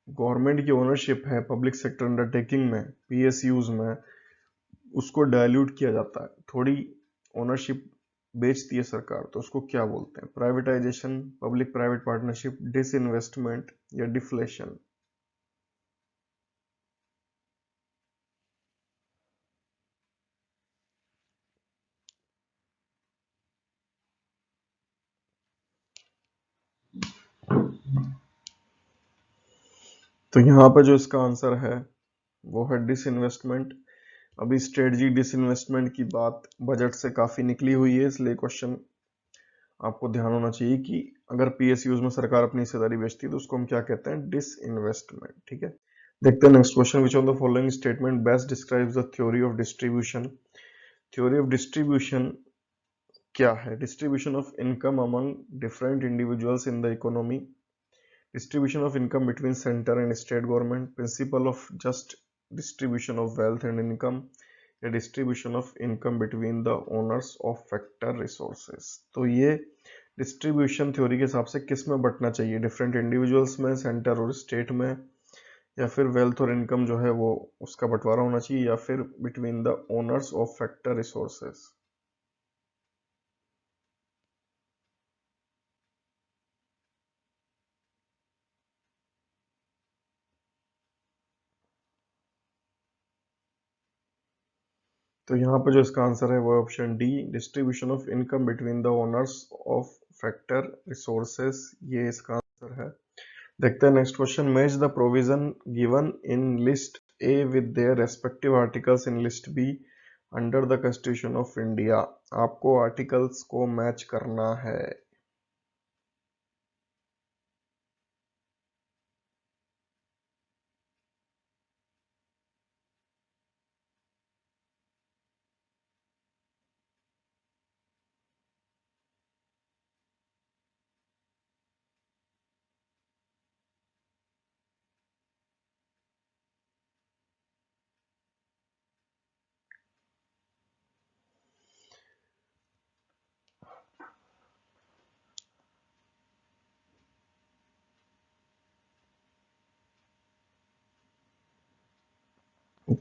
गवर्नमेंट की ओनरशिप है पब्लिक सेक्टर अंडरटेकिंग में, पीएसयूज में, उसको डायल्यूट किया जाता है, थोड़ी ओनरशिप बेचती है सरकार, तो उसको क्या बोलते हैं? Privatisation, public private partnership, disinvestment या डिफ्लेशन। तो यहाँ पर जो इसका आंसर है वो है डिसइन्वेस्टमेंट। अभी स्ट्रेटजी डिसइन्वेस्टमेंट की बात बजट से काफी निकली हुई है, इसलिए क्वेश्चन आपको ध्यान होना चाहिए कि अगर पीएसयूज में सरकार अपनी हिस्सेदारी बेचती है तो उसको हम क्या कहते हैं? डिसइन्वेस्टमेंट, ठीक है। देखते हैं next question, which of the following statement best describes the theory of distribution. Theory of distribution क्या है? Distribution of income among different individuals in the economy, distribution of income between center and state government, principle of just distribution of wealth and income, या distribution of income between the owners of factor resources। तो ये distribution theory के हिसाब से किस में बंटना चाहिए? Different individuals में, सेंटर और स्टेट में, या फिर वेल्थ और इनकम जो है वो उसका बंटवारा होना चाहिए, या फिर between the owners of factor resources. तो यहाँ पे जो इसका आंसर है वो option D, distribution of income between the owners of factor resources, ये इसका आंसर है। देखते हैं next question, match the provision given in list A with their respective articles in list be under the constitution of India. आपको articles को match करना है।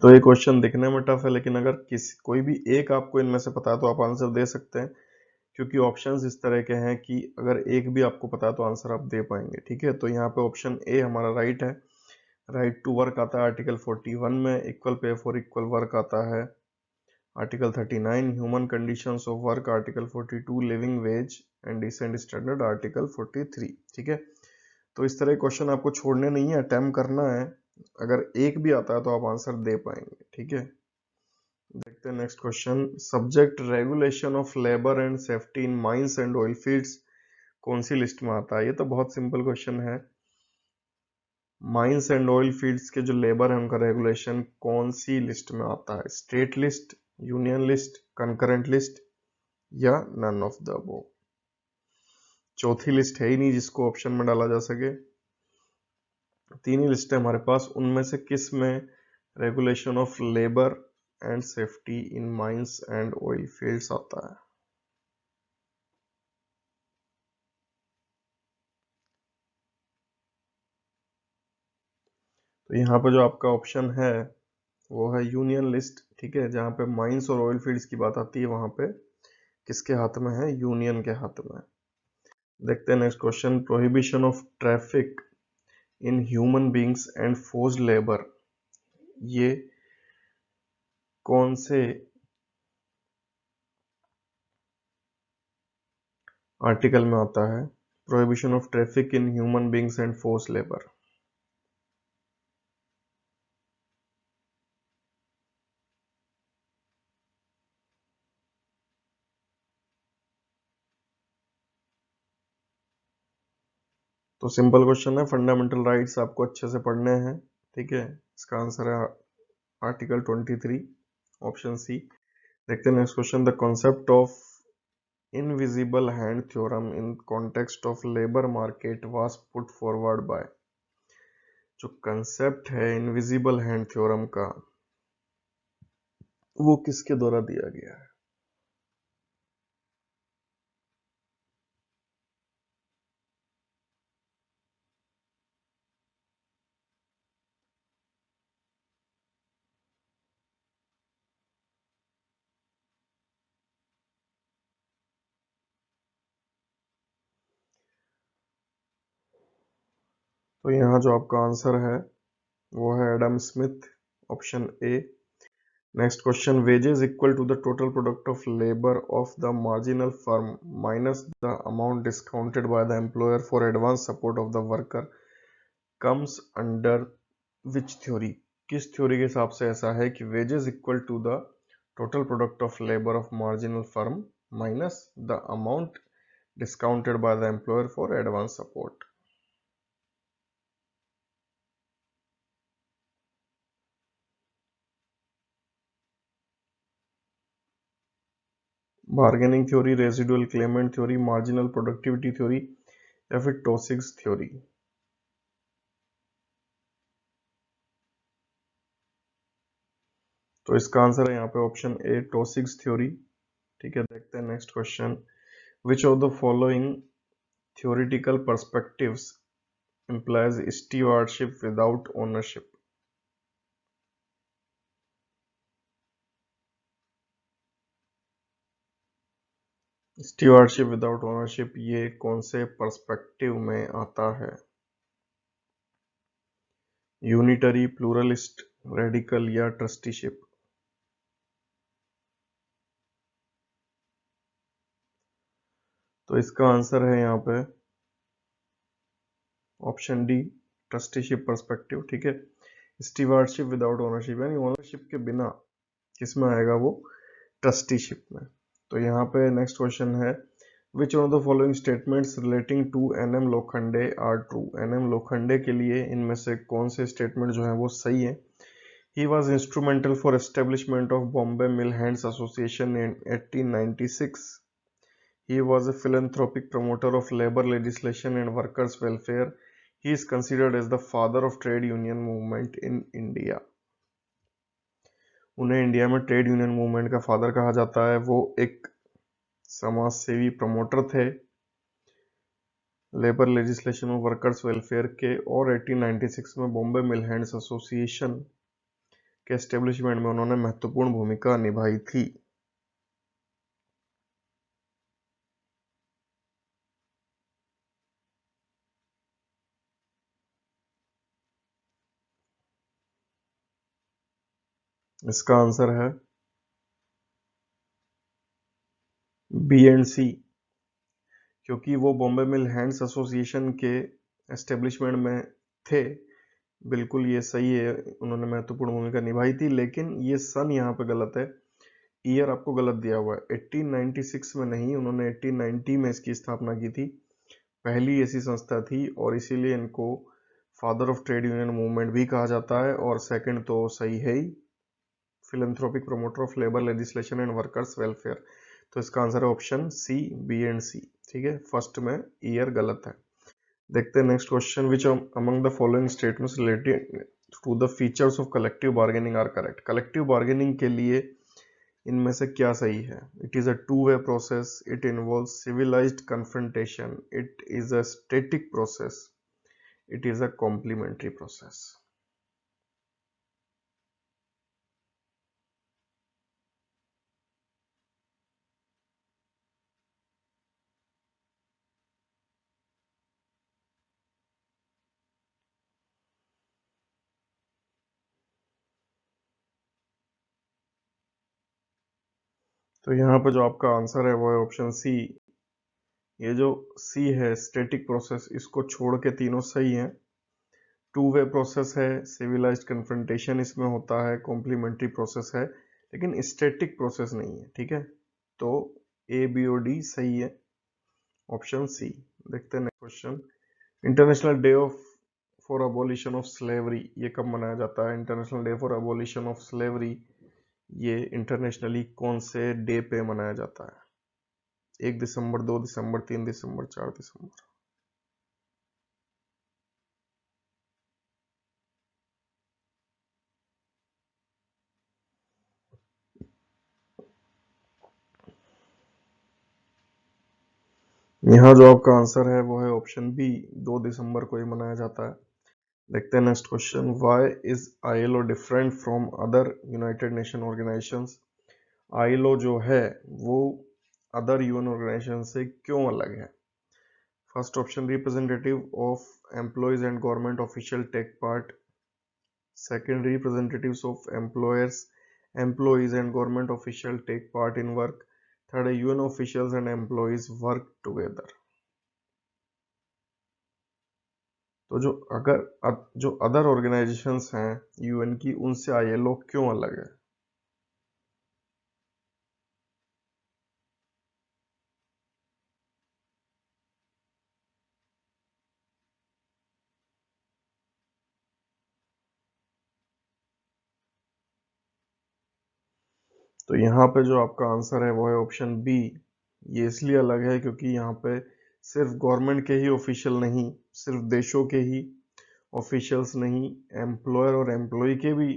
तो ये क्वेश्चन दिखने में टफ है, लेकिन अगर कोई भी एक आपको इनमें से पता है तो आप आंसर दे सकते हैं, क्योंकि ऑप्शंस इस तरह के हैं कि अगर एक भी आपको पता है तो आंसर आप दे पाएंगे। ठीक है, तो यहाँ पे ऑप्शन ए हमारा राइट है। राइट टू वर्क आता है आर्टिकल 41 में, equal pay for equal work आता है article 39, human conditions of work article 42, living wage and decent standard article 43। ठीक है, तो इस तरह क्वेश्चन आपको छोड़ने नहीं है, अटेम्प्ट करना है। अगर एक भी आता है तो आप आंसर दे पाएंगे। ठीक है, देखते हैं next question, subject regulation of labour and safety in mines and oil fields कौन सी लिस्ट में आता है? ये तो बहुत सिंपल क्वेश्चन है। माइंस एंड ऑयल फील्ड्स के जो लेबर है उनका रेगुलेशन कौन सी लिस्ट में आता है? State list, union list, concurrent list, या नन ऑफ द अबव। चौथी लिस्ट है ही नहीं जिसको ऑप्शन में डाला जा सके। तीन ही लिस्ट है हमारे पास, उनमें से किस में regulation of labour and safety in mines and oil fields आता है? तो यहाँ पे जो आपका ऑप्शन है वो है यूनियन लिस्ट। ठीक है, जहाँ पे माइंस और ऑयल फील्ड्स की बात आती है वहां पे किसके हाथ में है? यूनियन के हाथ में। देखते हैं next question, prohibition of traffic in human beings and forced labour, ये कौन से आर्टिकल में आता है? Prohibition of traffic in human beings and forced labour. तो सिंपल क्वेश्चन है, फंडामेंटल राइट्स आपको अच्छे से पढ़ने हैं। ठीक है, इसका आंसर है आर्टिकल 23, ऑप्शन सी। देखते हैं next question, the concept of invisible hand theorem in context of labour market was put forward by. जो कंसेप्ट है इनविजिबल हैंड थ्योरम का वो किसके द्वारा दिया गया है? तो यहाँ जो आपका आंसर है वो है Adam Smith, option A. Next question, wages equal to the total product of labour of the marginal firm minus the amount discounted by the employer for advance support of the worker comes under which theory? किस theory के हिसाब से ऐसा है कि wages equal to the total product of labour of marginal firm minus the amount discounted by the employer for advance support? Bargaining theory, residual Clement theory, marginal productivity theory या फिर टॉसिग्स theory? तो इसका आंसर है यहाँ पे option A, टॉसिग्स theory. ठीक है, देखते हैं next question. Which of the following theoretical perspectives implies stewardship without ownership? Stewardship without ownership ये कौन से पर्सपेक्टिव में आता है? यूनिटरी, प्लूरलिस्ट, रेडिकल या ट्रस्टीशिप? तो इसका आंसर है यहाँ पे ऑप्शन डी, ट्रस्टीशिप पर्सपेक्टिव। ठीक है, स्टीवर्डशिप विदाउट ओनरशिप यानी ओनरशिप के बिना किस में आएगा वो? ट्रस्टीशिप में। तो यहाँ पे नेक्स्ट क्वेश्चन है, which one of the following statements relating to N M. Lokhande are true? N M. Lokhande के लिए इनमें से कौन से स्टेटमेंट जो है वो सही है? He was instrumental for establishment of Bombay mill hands association in 1896. He was a philanthropic promoter of labor legislation and workers' welfare. He is considered as the father of trade union movement in India. उन्हें India में trade union movement का father कहा जाता है। वो एक समाज सेवी प्रमोटर थे लेबर लेजिस्लेशन और वर्कर्स वेलफेयर के, और 1896 में बॉम्बे मिल हैंड्स एसोसिएशन के एस्टेब्लिशमेंट में उन्होंने महत्वपूर्ण भूमिका निभाई थी। इसका आंसर है बी एंड सी, क्योंकि वो बॉम्बे मिल हैंड्स एसोसिएशन के एस्टेब्लिशमेंट में थे। बिल्कुल ये सही है, उन्होंने महत्वपूर्ण भूमिका निभाई थी, लेकिन ये सन यहाँ पे गलत है, ईयर आपको गलत दिया हुआ है। 1896 में नहीं, उन्होंने 1890 में इसकी स्थापना की थी, पहली ऐसी संस्था थी, और इसीलिए इनको father of trade union movement भी कहा जाता है। और सेकंड तो सही है ही, philanthropic promoter of labour legislation and workers welfare. तो इसका आंसर है option C, B and C. ठीक है, फर्स्ट में ईयर गलत है। देखते हैं next question, which among the following statements related to the features of collective bargaining are correct? Collective bargaining के लिए इनमें से क्या सही है? It is a two way process, it involves civilised confrontation, it is a static process, it is a complementary process. तो यहाँ पे जो आपका आंसर है वो है ऑप्शन सी। ये जो सी है स्टैटिक प्रोसेस, इसको छोड़ के तीनों सही हैं। टू वे प्रोसेस है, सिविलाइज्ड कन्फ्रंटेशन इसमें होता है, कॉम्प्लीमेंट्री प्रोसेस है, लेकिन स्टैटिक प्रोसेस नहीं है। ठीक है, तो ए, बी और डी सही है, ऑप्शन सी। देखते हैं next question, international day of for abolition of slavery ये कब मनाया जाता है? International day for abolition of slavery ये इंटरनेशनली कौन से डे पे मनाया जाता है? 1 दिसंबर, 2 दिसंबर, 3 दिसंबर, 4 दिसंबर? यहाँ जो आपका आंसर है वो है ऑप्शन बी, 2 दिसंबर को ही मनाया जाता है। देखते हैं next question, why is ILO different from other United nation organisations? ILO जो है वो अदर यूएन ऑर्गेनाइजेशन से क्यों अलग है? First option, representative of employees and government official take part. Second, representatives of employers, employees and government official take part in work. Third, UN officials and employees work together. तो जो other organisations हैं UN की, उनसे ILO क्यों अलग है? तो यहाँ पे जो आपका आंसर है वो है ऑप्शन बी। ये इसलिए अलग है क्योंकि यहाँ पे सिर्फ गवर्नमेंट के ही ऑफिशियल नहीं, सिर्फ देशों के ही ऑफिशियल्स नहीं, एम्प्लॉयर और एम्प्लॉय के भी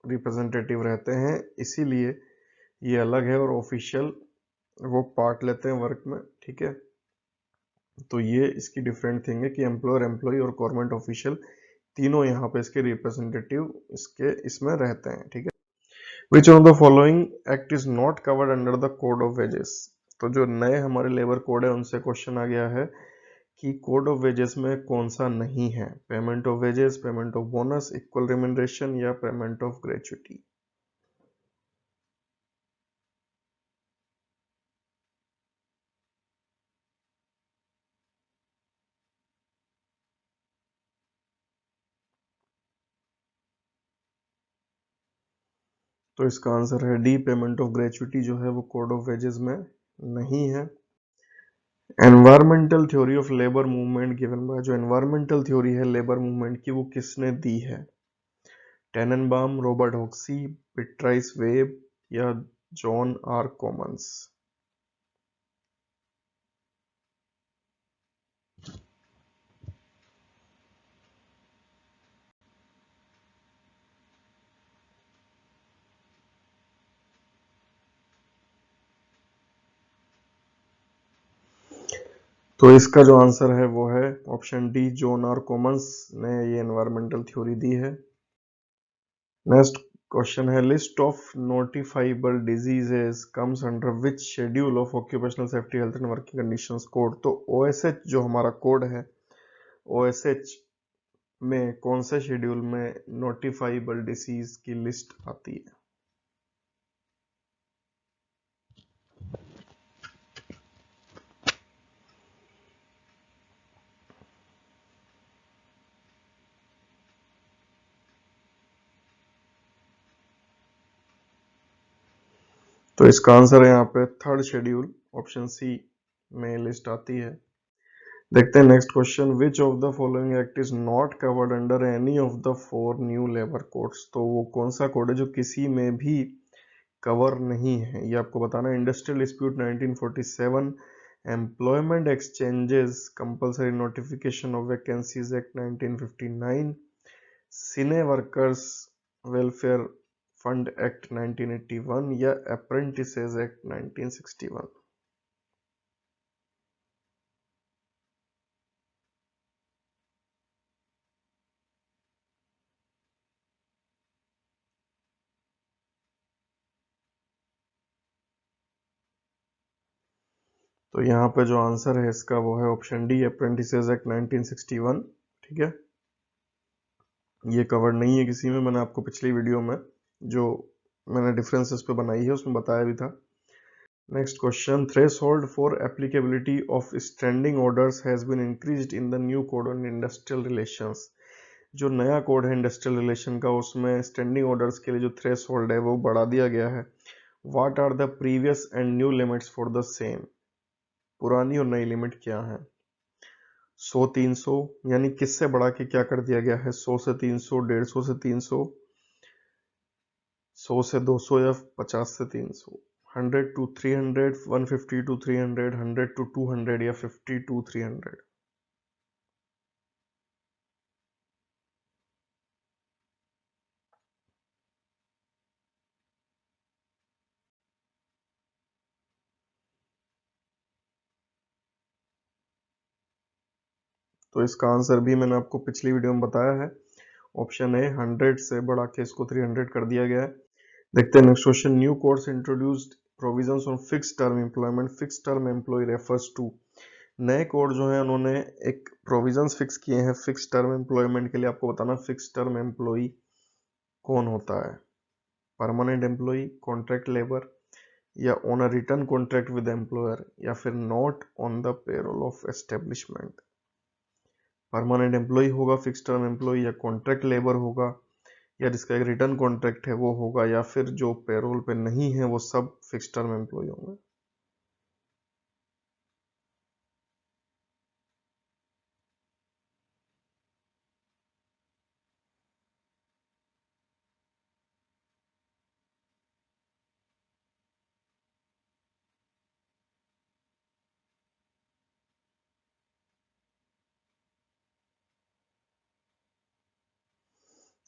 रिप्रेजेंटेटिव रहते हैं, इसीलिए ये अलग है और ऑफिशियल वो पार्ट लेते हैं वर्क में, ठीक है। तो ये इसकी डिफरेंट थिंग है कि एम्प्लॉयर, एम्प्लॉय और गवर्नमेंट ऑफिशियल तीनों यहाँ पे इसके रिप्रेजेंटेटिव इसमें रहते हैं, ठीक है। Which of the following act is not covered under the code of wages. तो जो नए हमारे लेबर कोड है उनसे क्वेश्चन आ गया है कि कोड ऑफ वेजेस में कौन सा नहीं है, payment of wages, payment of bonus, equal remuneration या पेमेंट ऑफ ग्रेच्युटी। तो इसका आंसर है डी, पेमेंट ऑफ ग्रेच्युटी जो है वो कोड ऑफ वेजेस में नहीं है। Environmental theory of labour movement given by, जो एनवायरमेंटल थ्योरी है लेबर मूवमेंट की वो किसने दी है, Tannenbaum, Robert Hoxie, Beatrice Webb या जॉन आर कॉमन्स। तो इसका जो आंसर है वो है option D, John R Commons ने ये एनवायरमेंटल थ्योरी दी है। नेक्स्ट क्वेश्चन है list of notifiable diseases comes under which schedule of occupational safety health and working conditions code. तो ओएसएच जो हमारा कोड है, ओएसएच में कौन से शेड्यूल में नोटिफाइबल डिसीज की लिस्ट आती है। तो इसका आंसर है यहाँ पे थर्ड शेड्यूल, ऑप्शन सी में लिस्ट आती है। देखते हैं next question, which of the following act is not covered under any of the 4 new labour codes. तो वो कौन सा कोड है जो किसी में भी कवर नहीं है, ये आपको बताना है। Industrial dispute 1947, employment exchanges compulsory notification of vacancies act 1959, cine workers welfare fund act 1981 या अप्रेंटिसेस एक्ट 1961। तो यहाँ पे जो आंसर है इसका वो है ऑप्शन डी, अप्रेंटिसेस एक्ट 1961, ठीक है। ये कवर नहीं है किसी में, मैंने आपको पिछली वीडियो में जो मैंने डिफरेंसेस पे बनाई है उसमें बताया भी था। Next question, threshold for applicability of standing orders has been increased in the new code on industrial relations. जो नया कोड है इंडस्ट्रियल रिलेशन का, उसमें स्टैंडिंग ऑर्डर्स के लिए जो थ्रेशोल्ड है वो बढ़ा दिया गया है। What are the previous and new limits for the same. पुरानी और नई लिमिट क्या है। 100 300, यानी किससे बढ़ा के क्या कर दिया गया है, 100 से 300, 150 से 300, 100 से 200 या 50 से 300, 100 to 300, 150 to 300, 100 to 200 या 50 to 300। तो इसका आंसर भी मैंने आपको पिछली वीडियो में बताया है, ऑप्शन ए, 100 से बढ़ा के इसको 300 कर दिया गया है। देखते हैं next question, new codes introduced provisions on fix term employment, fix term employee refers to. नए कोड जो है उन्होंने एक प्रोविजंस फिक्स किए हैं फिक्स टर्म एम्प्लॉयमेंट के लिए। आपको बताना फिक्स टर्म एम्प्लॉय कौन होता है, परमानेंट एम्प्लॉय, कॉन्ट्रैक्ट लेबर या on a written contract with employer या फिर not on the payroll of establishment. Permanent employee होगा फिक्स टर्म एम्प्लॉय, या कॉन्ट्रैक्ट लेबर होगा, या जिसका एक रिटर्न कॉन्ट्रैक्ट है वो होगा, या फिर जो पेरोल पे नहीं है वो सब फिक्स टर्म एम्प्लॉय होंगे।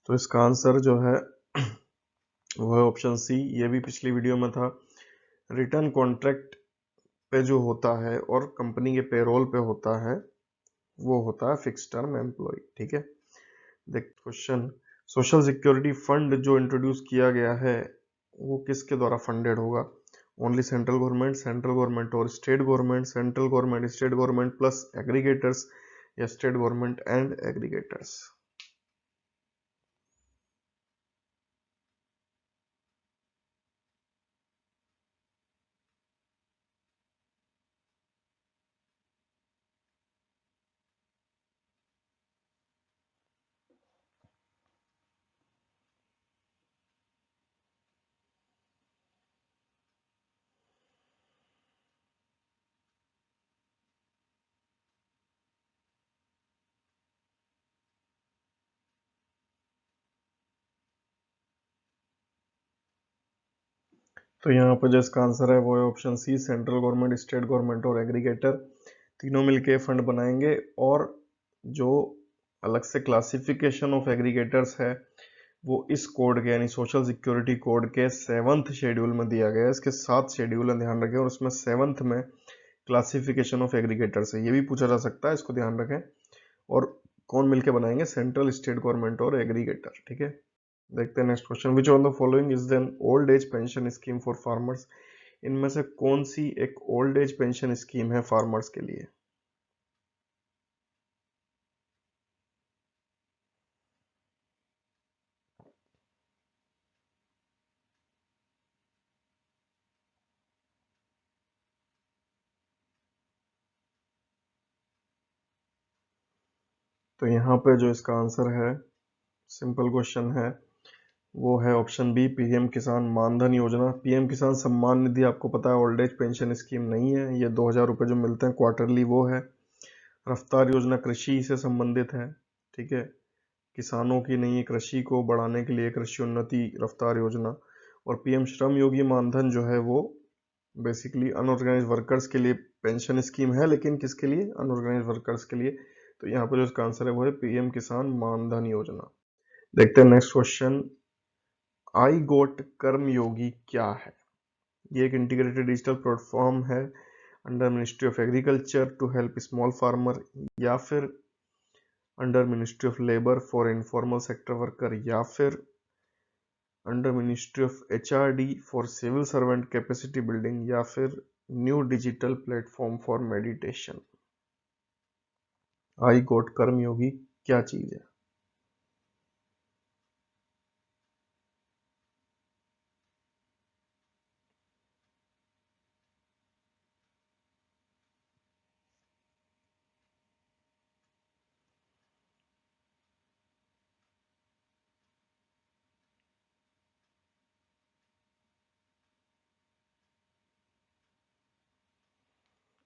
तो इसका आंसर जो है वो है ऑप्शन सी। ये भी पिछली वीडियो में था। रिटर्न कॉन्ट्रैक्ट पे जो होता है और कंपनी के पेरोल पे होता है वो होता है फिक्स टर्म एम्प्लॉय। ठीक है, देख क्वेश्चन, सोशल सिक्योरिटी फंड जो इंट्रोड्यूस किया गया है वो किसके द्वारा फंडेड होगा? ओनली सेंट्रल गवर्नमेंट और state government, central government, state government plus aggregators, या स्टेट गवर्नमेंट एंड एग्रीगेटर्स? तो यहाँ पर जो इसका आंसर है वो है option C, central government, state government और एग्रीगेटर तीनों मिलके फंड बनाएंगे। और जो अलग से क्लासिफिकेशन ऑफ एग्रीगेटर्स है वो इस कोड के यानी सोशल सिक्योरिटी कोड के 7th शेड्यूल में दिया गया है। इसके 7 शेड्यूल है, ध्यान रखें, और उसमें 7th में क्लासिफिकेशन ऑफ एग्रीगेटर्स है। ये भी पूछा जा सकता है, इसको ध्यान रखें। और कौन मिलके बनाएंगे? सेंट्रल, स्टेट गवर्नमेंट और एग्रीगेटर। ठीक है, देखते हैं next question. Which on the following is then old age pension scheme for farmers? इनमें से कौन सी एक ओल्ड एज पेंशन स्कीम है फार्मर्स के लिए? तो यहाँ पे जो इसका आंसर है, सिंपल क्वेश्चन है, वो है ऑप्शन बी, पीएम किसान मानधन योजना। पीएम किसान सम्मान निधि आपको पता है ओल्ड एज पेंशन स्कीम नहीं है, ये 2000 रुपये जो मिलते हैं क्वार्टरली वो है। रफ्तार योजना कृषि से संबंधित है। ठीक है, किसानों की नहीं है, कृषि को बढ़ाने के लिए कृषि उन्नति रफ्तार योजना। और पीएम श्रम योगी मानधन जो है वो बेसिकली अनऑर्गेनाइज वर्कर्स के लिए पेंशन स्कीम है, लेकिन किसके लिए? अनऑर्गेनाइज वर्कर्स के लिए। तो यहाँ पर जो इसका आंसर है वो है पीएम किसान मानधन योजना। देखते हैं नेक्स्ट क्वेश्चन। आई गोट कर्मयोगी क्या है? ये एक इंटीग्रेटेड डिजिटल प्लेटफॉर्म है under ministry of agriculture to help small farmer, या फिर under ministry of labour for informal sector worker, या फिर under ministry of HRD for civil servant capacity building, या फिर new digital platform for meditation? IGOT Karmayogi क्या चीज है?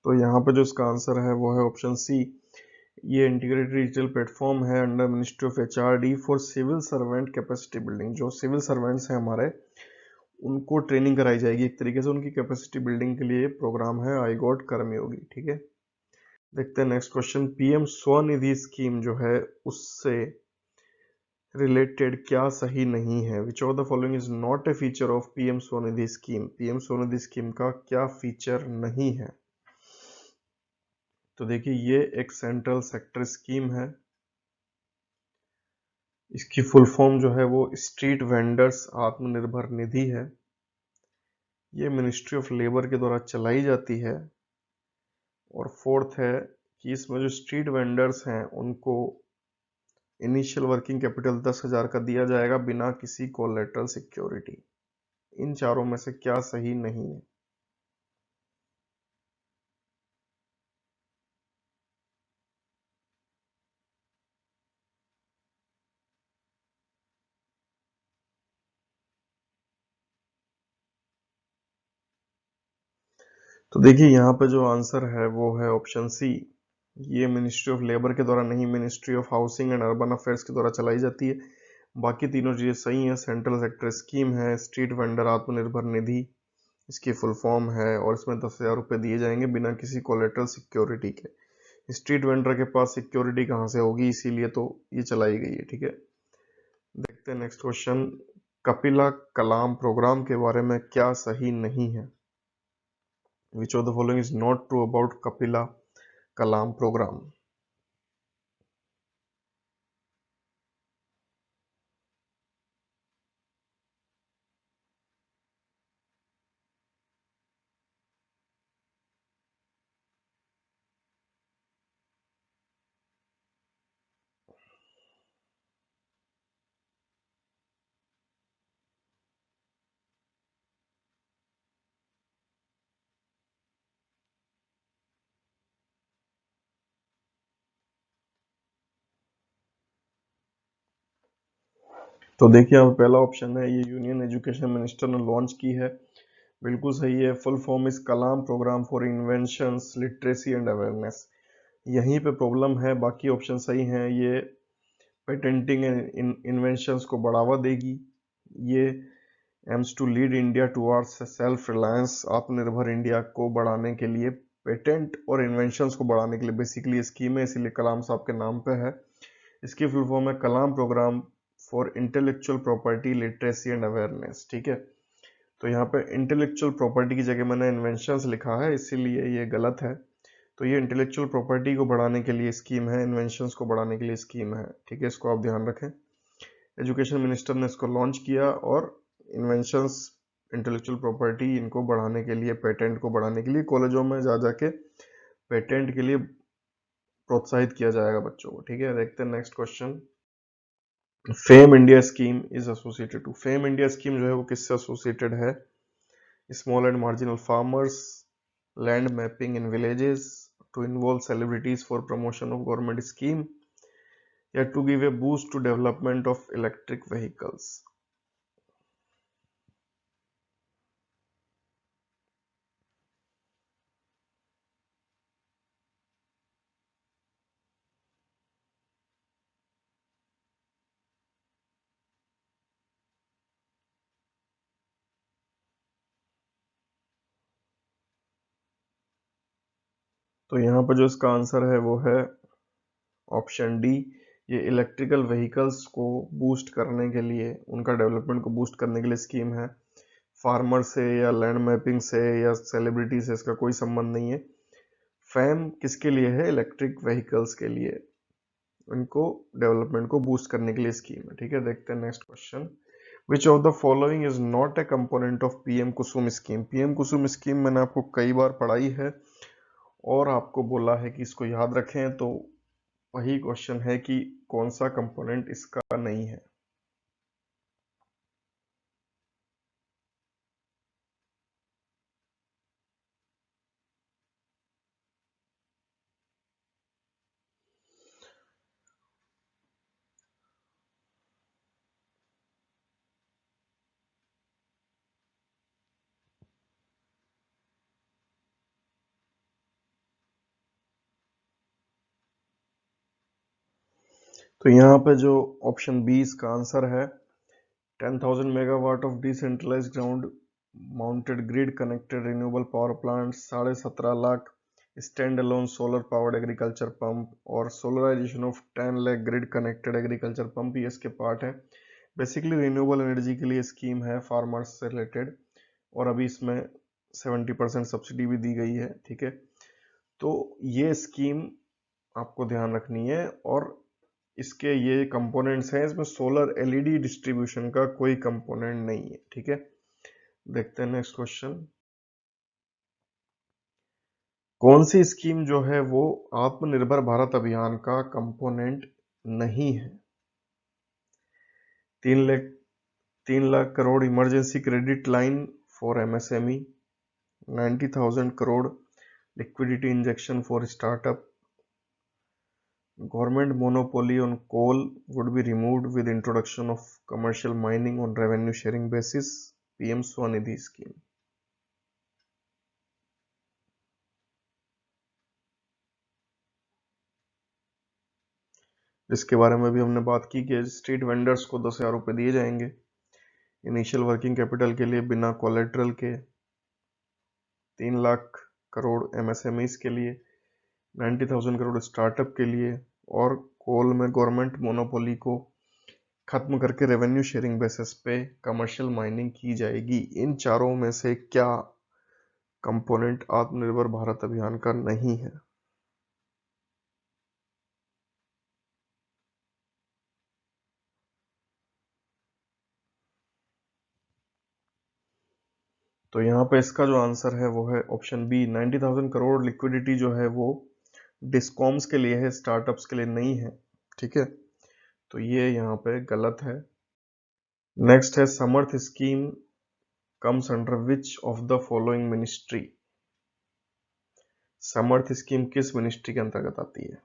तो यहाँ पे जो इसका आंसर है वो है ऑप्शन सी। ये इंटीग्रेटेड डिजिटल प्लेटफॉर्म है under ministry of HRD for civil servant capacity building. जो सिविल सर्वेंट्स हैं हमारे, उनको ट्रेनिंग कराई जाएगी एक तरीके से, उनकी कैपेसिटी बिल्डिंग के लिए प्रोग्राम है आई गॉट कर्मयोगी। ठीक है, देखते हैं next question. PM Svanidhi scheme जो है उससे रिलेटेड क्या सही नहीं है? Which of the following is not a feature of PM Svanidhi scheme? PM Svanidhi scheme का क्या फीचर नहीं है? तो देखिए, ये एक सेंट्रल सेक्टर स्कीम है। इसकी फुल फॉर्म जो है वो स्ट्रीट वेंडर्स आत्मनिर्भर निधि है। ये मिनिस्ट्री ऑफ लेबर के द्वारा चलाई जाती है। और फोर्थ है कि इसमें जो स्ट्रीट वेंडर्स हैं उनको इनिशियल वर्किंग कैपिटल 10,000 का दिया जाएगा बिना किसी कोलेटरल सिक्योरिटी। इन चारों में से क्या सही नहीं है? तो देखिए, यहाँ पे जो आंसर है वो है ऑप्शन सी। ये मिनिस्ट्री ऑफ लेबर के द्वारा नहीं, ministry of housing and urban affairs के द्वारा चलाई जाती है। बाकी तीनों चीजें सही हैं। सेंट्रल सेक्टर स्कीम है, स्ट्रीट वेंडर आत्मनिर्भर निधि इसकी फुल फॉर्म है, और इसमें 10,000 रुपये दिए जाएंगे बिना किसी कोलेटरल सिक्योरिटी के। स्ट्रीट वेंडर के पास सिक्योरिटी कहाँ से होगी, इसीलिए तो ये चलाई गई है। ठीक है, देखते हैं next question, Kapila Kalam programme के बारे में क्या सही नहीं है? Which of the following is not true about Kapila Kalam programme? तो देखिए यहाँ पे पहला ऑप्शन है, ये यूनियन एजुकेशन मिनिस्टर ने लॉन्च की है, बिल्कुल सही है। Full form is Kalam programme for inventions literacy and awareness. यहीं पे प्रॉब्लम है, बाकी ऑप्शन सही हैं। ये पेटेंटिंग एंड इन्वेंशंस को बढ़ावा देगी। ये aims to lead India towards self reliance, Atmanirbhar India को बढ़ाने के लिए, पेटेंट और इन्वेंशंस को बढ़ाने के लिए बेसिकली स्कीम है, इसीलिए कलाम साहब के नाम पे है। इसकी फुल फॉर्म है Kalam programme for intellectual property literacy and awareness. ठीक है, तो यहाँ पे इंटेलेक्चुअल प्रॉपर्टी की जगह मैंने इन्वेंशंस लिखा है, इसीलिए ये गलत है। तो ये इंटेलेक्चुअल प्रॉपर्टी को बढ़ाने के लिए स्कीम है, इन्वेंशंस को बढ़ाने के लिए स्कीम है। ठीक है, इसको आप ध्यान रखें। एजुकेशन मिनिस्टर ने इसको लॉन्च किया और इन्वेंशंस, इंटेलेक्चुअल प्रॉपर्टी, इनको बढ़ाने के लिए, पेटेंट को बढ़ाने के लिए कॉलेजों में जा जाके पेटेंट के लिए प्रोत्साहित किया जाएगा बच्चों को। ठीक है, देखते हैं next question. FAME India scheme is associated to, FAME India scheme जो है वो किससे एसोसिएटेड है? Small and marginal farmers, land mapping in villages, to involve celebrities for promotion of government scheme, या to give a boost to development of electric vehicles. तो यहाँ पर जो इसका आंसर है वो है ऑप्शन डी। ये इलेक्ट्रिकल व्हीकल्स को बूस्ट करने के लिए, उनका डेवलपमेंट को बूस्ट करने के लिए स्कीम है। फार्मर से या लैंड मैपिंग से या सेलिब्रिटी से इसका कोई संबंध नहीं है। फैम किसके लिए है? इलेक्ट्रिक व्हीकल्स के लिए, उनको डेवलपमेंट को बूस्ट करने के लिए स्कीम है। ठीक है, देखते हैं next question. Which of the following is not a component of PM Kusum scheme? PM Kusum scheme मैंने आपको कई बार पढ़ाई है और आपको बोला है कि इसको याद रखें, तो वही क्वेश्चन है कि कौन सा कंपोनेंट इसका नहीं है। तो यहाँ पे जो ऑप्शन बी इसका आंसर है, 10,000 megawatt of decentralised ground mounted grid connected renewable power plant, 17.5 lakh stand alone solar powered agriculture pump और solarisation of 10 lakh grid connected agriculture pump, ये इसके पार्ट है। बेसिकली रिन्यूएबल एनर्जी के लिए स्कीम है फार्मर्स से रिलेटेड, और अभी इसमें 70% सब्सिडी भी दी गई है। ठीक है, तो ये स्कीम आपको ध्यान रखनी है, और इसके ये कंपोनेंट्स हैं, इसमें सोलर एलईडी डिस्ट्रीब्यूशन का कोई कंपोनेंट नहीं है। ठीक है, देखते हैं नेक्स्ट क्वेश्चन। कौन सी स्कीम जो है वो आत्मनिर्भर भारत अभियान का कंपोनेंट नहीं है? 3 lakh 3 lakh crore emergency credit line for MSME, 90,000 crore liquidity injection for startup, government monopoly on coal would be removed with introduction of commercial mining on revenue sharing basis, PM Swanidhi scheme। इसके बारे में भी हमने बात की कि स्ट्रीट वेंडर्स को 10,000 रुपये दिए जाएंगे इनिशियल वर्किंग कैपिटल के लिए बिना कोलेट्रल के, 3 लाख करोड़ एमएसएमईज के लिए, 90,000 करोड़ स्टार्टअप के लिए, और कोल में गवर्नमेंट मोनोपोली को खत्म करके रेवेन्यू शेयरिंग बेसिस पे कमर्शियल माइनिंग की जाएगी। इन चारों में से क्या कंपोनेंट आत्मनिर्भर भारत अभियान का नहीं है? तो यहाँ पे इसका जो आंसर है वो है ऑप्शन बी। 90,000 करोड़ लिक्विडिटी जो है वो डिस्कॉम्स के लिए है, स्टार्टअप्स के लिए नहीं है। ठीक है, तो ये यहाँ पे गलत है। नेक्स्ट है Samarth scheme comes under which of the following ministry? Samarth scheme किस मिनिस्ट्री के अंतर्गत आती है?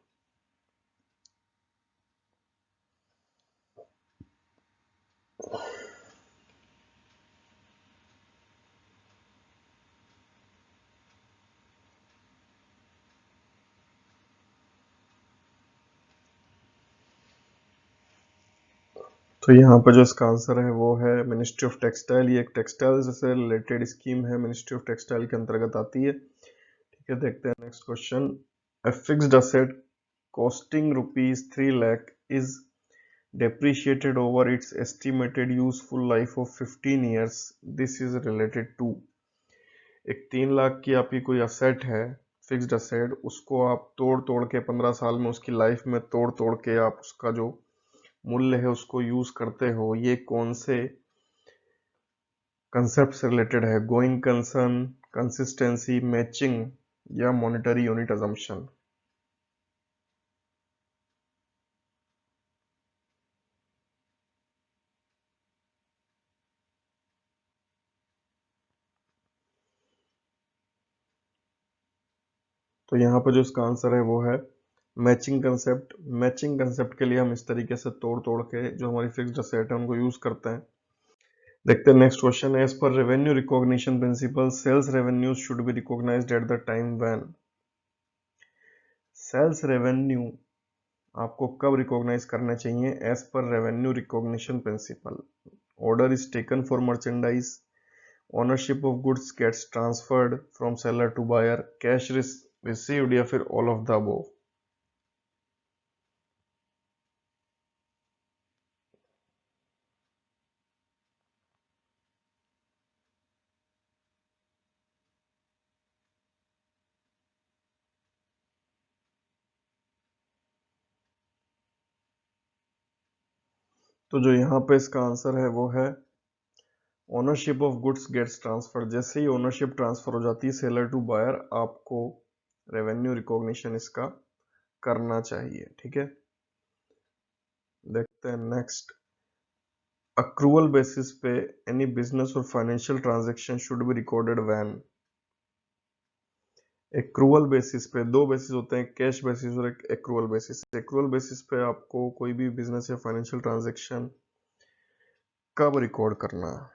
तो यहाँ पर जो इसका आंसर है वो है मिनिस्ट्री ऑफ टेक्सटाइल। ये एक टेक्सटाइल से रिलेटेड स्कीम है, मिनिस्ट्री ऑफ टेक्सटाइल के अंतर्गत आती है। ठीक है, देखते हैं next question. A fixed asset costing rupees 3 lakh is depreciated over its estimated useful life of 15 years. This is related to। एक 3 लाख की आपकी कोई असेट है, फिक्स्ड असेट, उसको आप तोड़ तोड़ के 15 साल में उसकी लाइफ में तोड़ तोड़ के आप उसका जो मूल्य है उसको यूज करते हो। ये कौन से कंसेप्ट से रिलेटेड है? गोइंग कंसर्न, कंसिस्टेंसी, मैचिंग या मॉनेटरी यूनिट अजम्पशन? तो यहाँ पर जो इसका आंसर है वो है मैचिंग कंसेप्ट। मैचिंग कंसेप्ट के लिए हम इस तरीके से तोड़ तोड़ के जो हमारी फिक्स्ड असेट है उनको यूज करते हैं। देखते हैं next question. As per revenue recognition principle sales revenues should be recognised at the time when. Sales revenue आपको कब रिकॉग्नाइज करने चाहिए? As per revenue recognition principle. Order is taken for merchandise, ownership of goods gets transferred from seller to buyer, cash received या फिर all of the above? तो जो यहाँ पे इसका आंसर है वो है ownership of goods gets transfer. जैसे ही ओनरशिप ट्रांसफर हो जाती है सेलर टू बायर, आपको रेवेन्यू रिकॉग्निशन इसका करना चाहिए। ठीक है, देखते हैं नेक्स्ट। अक्रूवल बेसिस पे एनी बिजनेस और financial transaction should be recorded when. Accrual basis पे दो बेसिस होते हैं, कैश बेसिस और एक एक्रूवल बेसिस। एक्रूवल बेसिस पे आपको कोई भी बिजनेस या फाइनेंशियल ट्रांजैक्शन कब रिकॉर्ड करना है?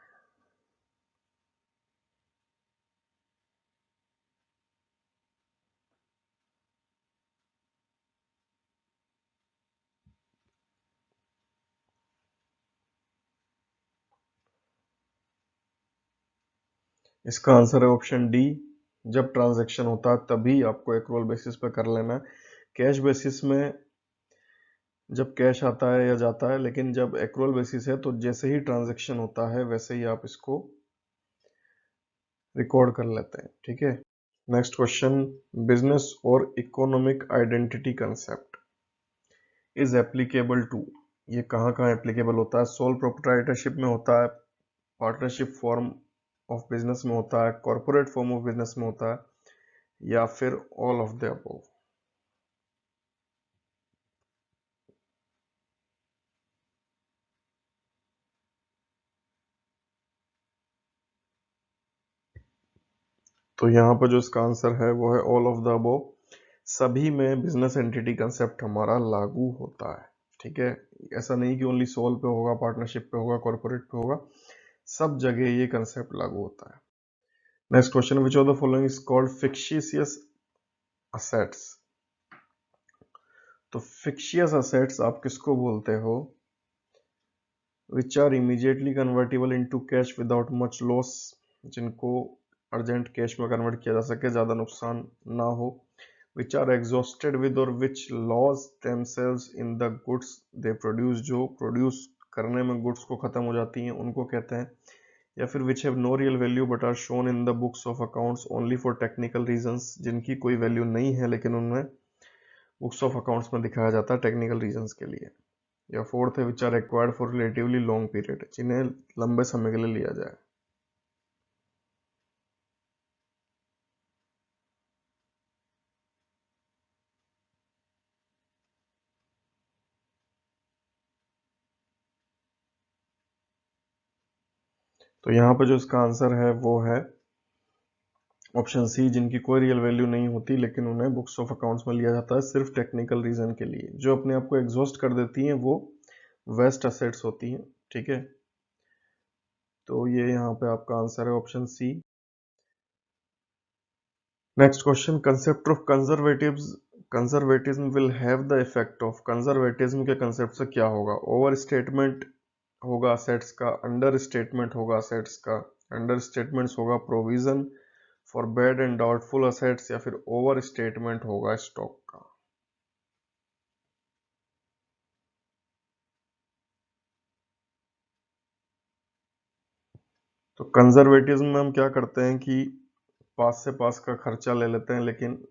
इसका आंसर है ऑप्शन डी। जब ट्रांजैक्शन होता है तभी आपको एक्रूवल बेसिस पे कर लेना है। कैश बेसिस में जब कैश आता है या जाता है, लेकिन जब एक्रूवल बेसिस है तो जैसे ही ट्रांजैक्शन होता है वैसे ही आप इसको रिकॉर्ड कर लेते हैं। ठीक है, नेक्स्ट क्वेश्चन। बिजनेस और economic identity concept is applicable to. ये कहाँ कहाँ एप्लीकेबल होता है? सोल प्रोप्राइटरशिप में होता है, पार्टनरशिप फॉर्म ऑफ बिजनेस में होता है, कॉर्पोरेट फॉर्म ऑफ बिजनेस में होता है या फिर ऑल ऑफ द अबव? तो यहाँ पर जो इसका आंसर है वो है ऑल ऑफ द अबव। सभी में बिजनेस एंटिटी कंसेप्ट हमारा लागू होता है। ठीक है, ऐसा नहीं कि ओनली सोल पे होगा, पार्टनरशिप पे होगा, कॉर्पोरेट पे होगा, सब जगह ये कंसेप्ट लागू होता है। Next question. Which of the following is called fictitious assets? तो फिक्शियस असेट्स आप किसको बोलते हो? Which are immediately convertible into cash without much loss, जिनको अर्जेंट कैश में कन्वर्ट किया जा सके, ज्यादा नुकसान ना हो। विच आर एग्जॉस्टेड विद और which lose themselves in the goods they produce, जो प्रोड्यूस करने में गुड्स को खत्म हो जाती हैं उनको कहते हैं, या फिर which have no real value but are shown in the books of accounts only for technical reasons, जिनकी कोई वैल्यू नहीं है लेकिन उनमें बुक्स ऑफ अकाउंट्स में दिखाया जाता है टेक्निकल रीजंस के लिए। या फोर्थ है which are acquired for relatively long period, जिन्हें लंबे समय के लिए लिया जाए। तो यहाँ पर जो इसका आंसर है वो है ऑप्शन सी, जिनकी कोई रियल वैल्यू नहीं होती लेकिन उन्हें बुक्स ऑफ अकाउंट्स में लिया जाता है सिर्फ टेक्निकल रीजन के लिए। जो अपने आप को एग्जॉस्ट कर देती हैं वो वेस्ट असेट्स होती हैं, ठीक है। तो ये यहाँ पे आपका आंसर है option C. Next question, concept of conservatism will have the effect of, conservatism के कंसेप्ट से क्या होगा? ओवर स्टेटमेंट होगा असेट्स का, अंडर स्टेटमेंट होगा असेट्स का, अंडर स्टेटमेंट्स होगा provision for bad and doubtful assets, या फिर ओवर स्टेटमेंट होगा स्टॉक का। तो कंजर्वेटिज्म में हम क्या करते हैं कि पास से पास का खर्चा ले लेते हैं, लेकिन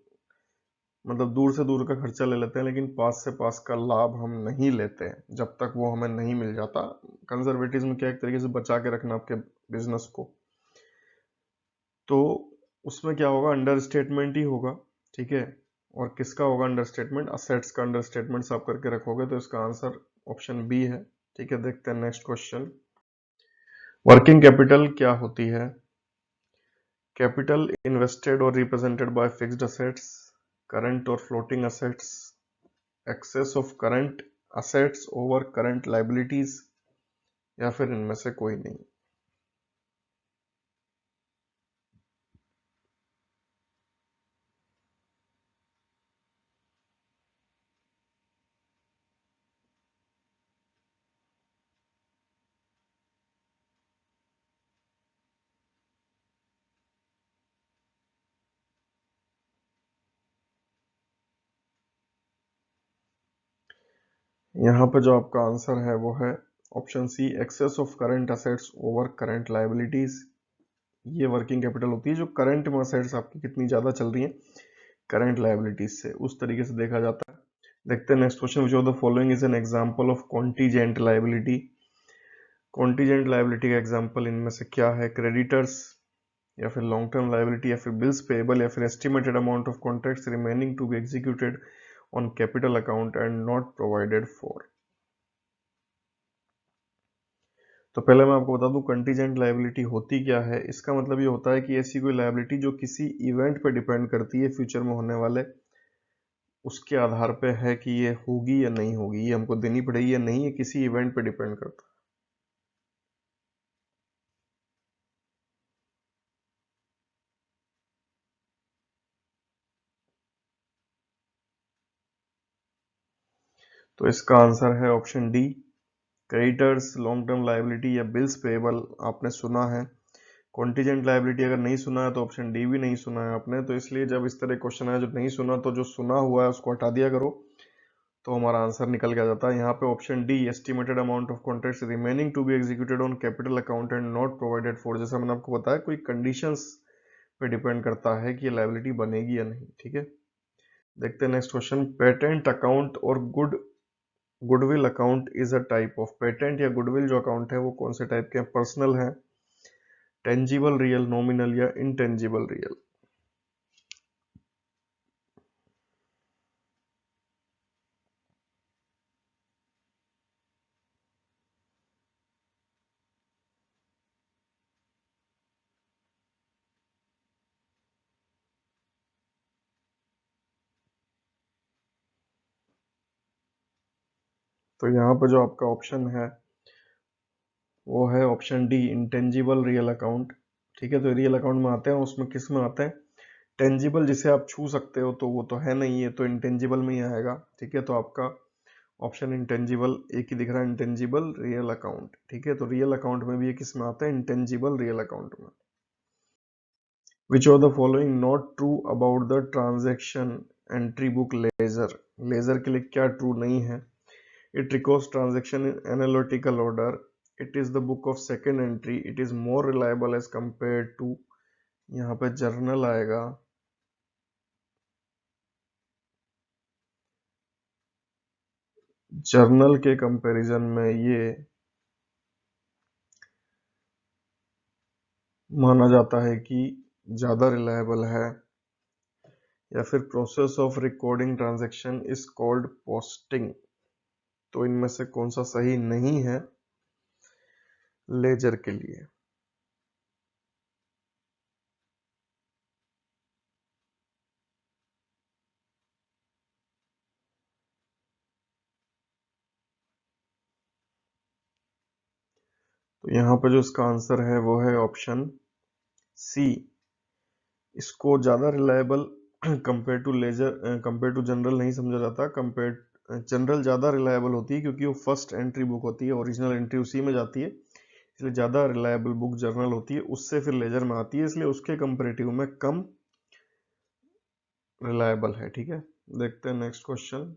मतलब दूर से दूर का खर्चा ले लेते हैं लेकिन पास से पास का लाभ हम नहीं लेते हैं जब तक वो हमें नहीं मिल जाता। कंजर्वेटिज्म क्या, एक तरीके से बचा के रखना आपके बिजनेस को। तो उसमें क्या होगा, अंडर स्टेटमेंट ही होगा, ठीक है। और किसका होगा अंडर स्टेटमेंट? असेट्स का अंडर स्टेटमेंट आप करके रखोगे, तो इसका आंसर ऑप्शन बी है, ठीक है। देखते हैं नेक्स्ट क्वेश्चन, वर्किंग कैपिटल क्या होती है? कैपिटल इन्वेस्टेड और represented by fixed assets, current और floating assets, excess of current assets over current liabilities, या फिर इनमें से कोई नहीं। यहाँ पे जो आपका आंसर है वो है option C, excess of current assets over current liabilities. ये वर्किंग कैपिटल होती है जो करंट में असेट्स आपकी कितनी ज्यादा चल रही है करंट लाइबिलिटीज से, उस तरीके से देखा जाता है। देखते हैं next question, which of the following is an example of contingent liability? Contingent liability का एग्जांपल इनमें से क्या है? क्रेडिटर्स, या फिर लॉन्ग टर्म लाइबिलिटी, या फिर बिल्स पेएबल, या फिर estimated amount of contracts remaining to be executed on capital account and not provided for. तो पहले मैं आपको बता दूं कंटीजेंट लायबिलिटी होती क्या है। इसका मतलब ये होता है कि ऐसी कोई लायबिलिटी जो किसी इवेंट पर डिपेंड करती है, फ्यूचर में होने वाले, उसके आधार पे है कि ये होगी या नहीं होगी, ये हमको देनी पड़ेगी या नहीं, ये किसी इवेंट पे डिपेंड करता है। तो इसका आंसर है option D, creditors, long term liability या बिल्स पेएबल आपने सुना है। कॉन्टीजेंट लायबिलिटी अगर नहीं सुना है तो ऑप्शन डी भी नहीं सुना है आपने। तो इसलिए जब इस तरह क्वेश्चन है जो नहीं सुना, तो जो सुना हुआ है उसको हटा दिया करो, तो हमारा आंसर निकल के आ जाता है। यहाँ पे option D, estimated amount of contracts remaining to be executed on capital account and not provided for, जैसा मैंने आपको बताया कोई कंडीशंस पे डिपेंड करता है कि ये लायबिलिटी बनेगी या नहीं, ठीक है। देखते हैं नेक्स्ट क्वेश्चन, पेटेंट अकाउंट और goodwill account is a type of, patent या गुडविल जो अकाउंट है वो कौन से टाइप के हैं? पर्सनल है, टेंजिबल रियल, नॉमिनल, या इनटेंजिबल रियल? तो यहाँ पर जो आपका ऑप्शन है वो है option D, intangible real account, ठीक है। तो रियल अकाउंट में आते हैं, उसमें किस में आते हैं? टेंजिबल जिसे आप छू सकते हो तो वो तो है नहीं, है तो इंटेंजिबल में ही आएगा, ठीक है। तो आपका ऑप्शन इंटेंजिबल एक ही दिख रहा है, इंटेंजिबल रियल अकाउंट, ठीक है। तो रियल अकाउंट में भी ये किस में आता है? इंटेंजिबल रियल अकाउंट में। Which of the following not true about the transaction entry book ledger, ledger के लिए क्या ट्रू नहीं है? It records transaction in analytical order. It is the book of second entry. It is more reliable as compared to, यहाँ पे journal आएगा, journal के comparison में ये माना जाता है कि ज़्यादा रिलायबल है। या फिर process of recording transaction is called posting. तो इनमें से कौन सा सही नहीं है लेजर के लिए? तो यहाँ पर जो इसका आंसर है वो है ऑप्शन सी। इसको ज़्यादा reliable compare to ledger, compare to journal नहीं समझा जाता। कंपेयर जनरल ज़्यादा रिलायबल होती है क्योंकि वो फर्स्ट एंट्री बुक होती है, ओरिजिनल एंट्री उसी में जाती है, इसलिए ज़्यादा रिलायबल बुक जर्नल होती है, उससे फिर लेजर में आती है, इसलिए उसके कंपेरेटिव में कम रिलायबल है। ठीक है, देखते हैं next question.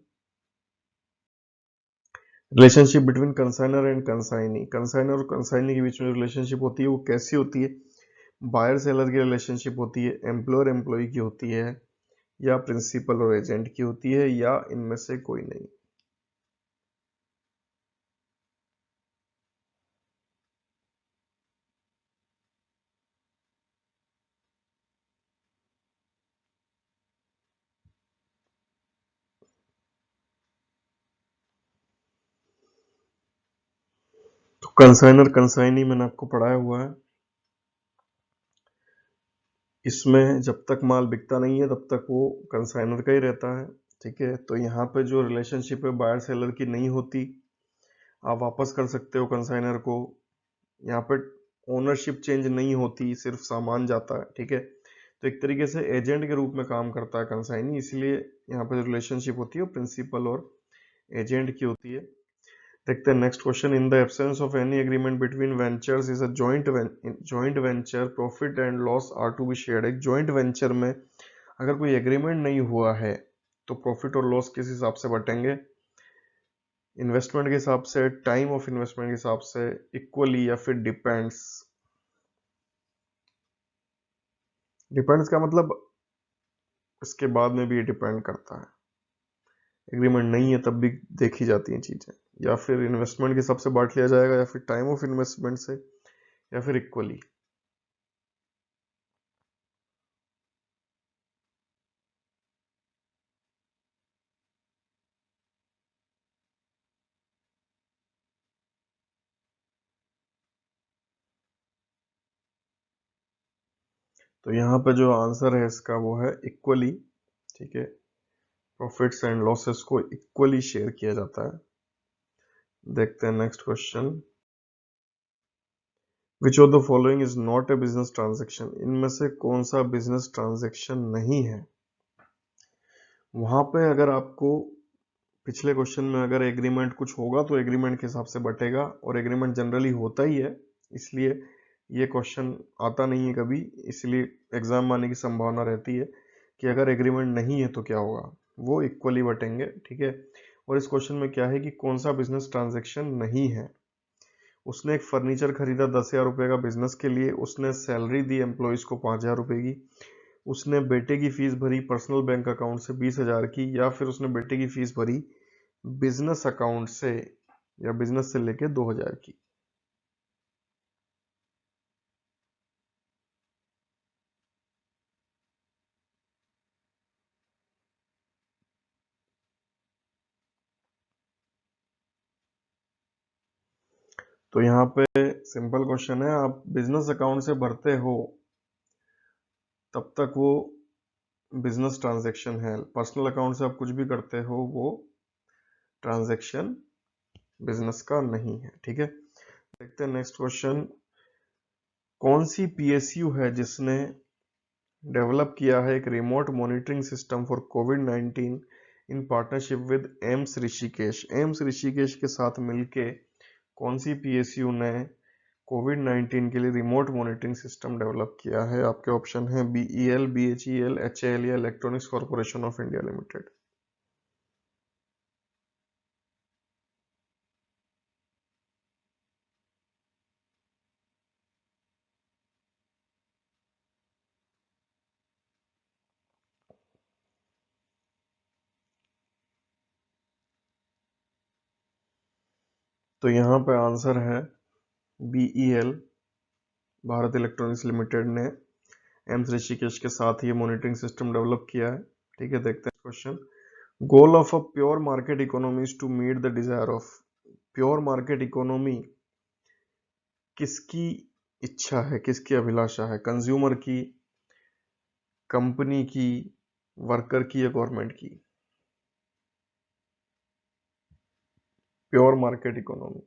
Relationship between consignor and consignee. Consignor और कंसाइनी के बीच में रिलेशनशिप होती है वो कैसी होती है? बायर सेलर की रिलेशनशिप होती है, एम्प्लॉयर एम्प्लॉय की होती है, या प्रिंसिपल और एजेंट की होती है, या इनमें से कोई नहीं। तो कंसाइनर कंसाइनी मैंने आपको पढ़ाया हुआ है, इसमें जब तक माल बिकता नहीं है तब तक वो कंसाइनर का ही रहता है। ठीक है, तो यहाँ पे जो रिलेशनशिप है बायर सेलर की नहीं होती, आप वापस कर सकते हो कंसाइनर को। यहाँ पे ओनरशिप चेंज नहीं होती, सिर्फ सामान जाता है। ठीक है, तो एक तरीके से एजेंट के रूप में काम करता है कंसाइनी, इसलिए यहाँ पे जो रिलेशनशिप होती है वो प्रिंसिपल और एजेंट की होती है। देखते हैं next question. In the absence of any agreement between ventures is a joint venture profit and loss are to be shared. एक जॉइंट वेंचर में अगर कोई एग्रीमेंट नहीं हुआ है तो प्रॉफिट और लॉस किस हिसाब से बटेंगे? इन्वेस्टमेंट के हिसाब से, टाइम ऑफ इन्वेस्टमेंट के हिसाब से, इक्वली, या फिर डिपेंड्स? डिपेंड्स का मतलब इसके बाद में भी ये डिपेंड करता है, एग्रीमेंट नहीं है तब भी देखी जाती हैं चीजें। या फिर इन्वेस्टमेंट के हिसाब से बांट लिया जाएगा, या फिर टाइम ऑफ इन्वेस्टमेंट से, या फिर इक्वली। तो यहाँ पे जो आंसर है इसका वो है इक्वली। ठीक है, प्रॉफिट्स एंड लॉसेस को इक्वली शेयर किया जाता है। देखते हैं next question. Which of the following is not a business transaction. इनमें से कौन सा बिजनेस ट्रांजेक्शन नहीं है? वहां पे अगर आपको पिछले क्वेश्चन में अगर एग्रीमेंट कुछ होगा तो एग्रीमेंट के हिसाब से बटेगा, और एग्रीमेंट जनरली होता ही है, इसलिए ये क्वेश्चन आता नहीं है कभी, इसलिए एग्जाम आने की संभावना रहती है कि अगर एग्रीमेंट नहीं है तो क्या होगा, वो इक्वली बटेंगे। ठीक है, और इस क्वेश्चन में क्या है कि कौन सा बिजनेस ट्रांजेक्शन नहीं है? उसने एक फर्नीचर खरीदा 10,000 रुपए का बिजनेस के लिए, उसने सैलरी दी एम्प्लॉयज को 5,000 रुपए की, उसने बेटे की फीस भरी पर्सनल बैंक अकाउंट से 20,000 की, या फिर उसने बेटे की फीस भरी बिजनेस अकाउंट से या बिजनेस से लेके 2,000 की। तो यहाँ पे सिंपल क्वेश्चन है, आप बिजनेस अकाउंट से भरते हो तब तक वो बिजनेस ट्रांजैक्शन है, पर्सनल अकाउंट से आप कुछ भी करते हो वो ट्रांजैक्शन बिजनेस का नहीं है। ठीक है, देखते हैं नेक्स्ट क्वेश्चन। कौन सी पीएसयू है जिसने डेवलप किया है एक remote monitoring system for covid in partnership with AIIMS Rishikesh? AIIMS Rishikesh के साथ मिलके कौन सी पीएसयू ने कोविड-19 के लिए रिमोट मॉनिटरिंग सिस्टम डेवलप किया है? आपके ऑप्शन है बीईएल, बीएचईएल, एचएएल, या electronics corporation of India limited. तो यहाँ पे आंसर है BEL, भारत इलेक्ट्रॉनिक्स लिमिटेड ने एम्स ऋषिकेश के साथ ये मॉनिटरिंग सिस्टम डेवलप किया है। ठीक है, देखते हैं question. Goal of a pure market economy is to meet the desire of. Pure market economy किसकी इच्छा है, किसकी अभिलाषा है? कंज्यूमर की, कंपनी की, वर्कर की या गवर्नमेंट की? Pure market economy.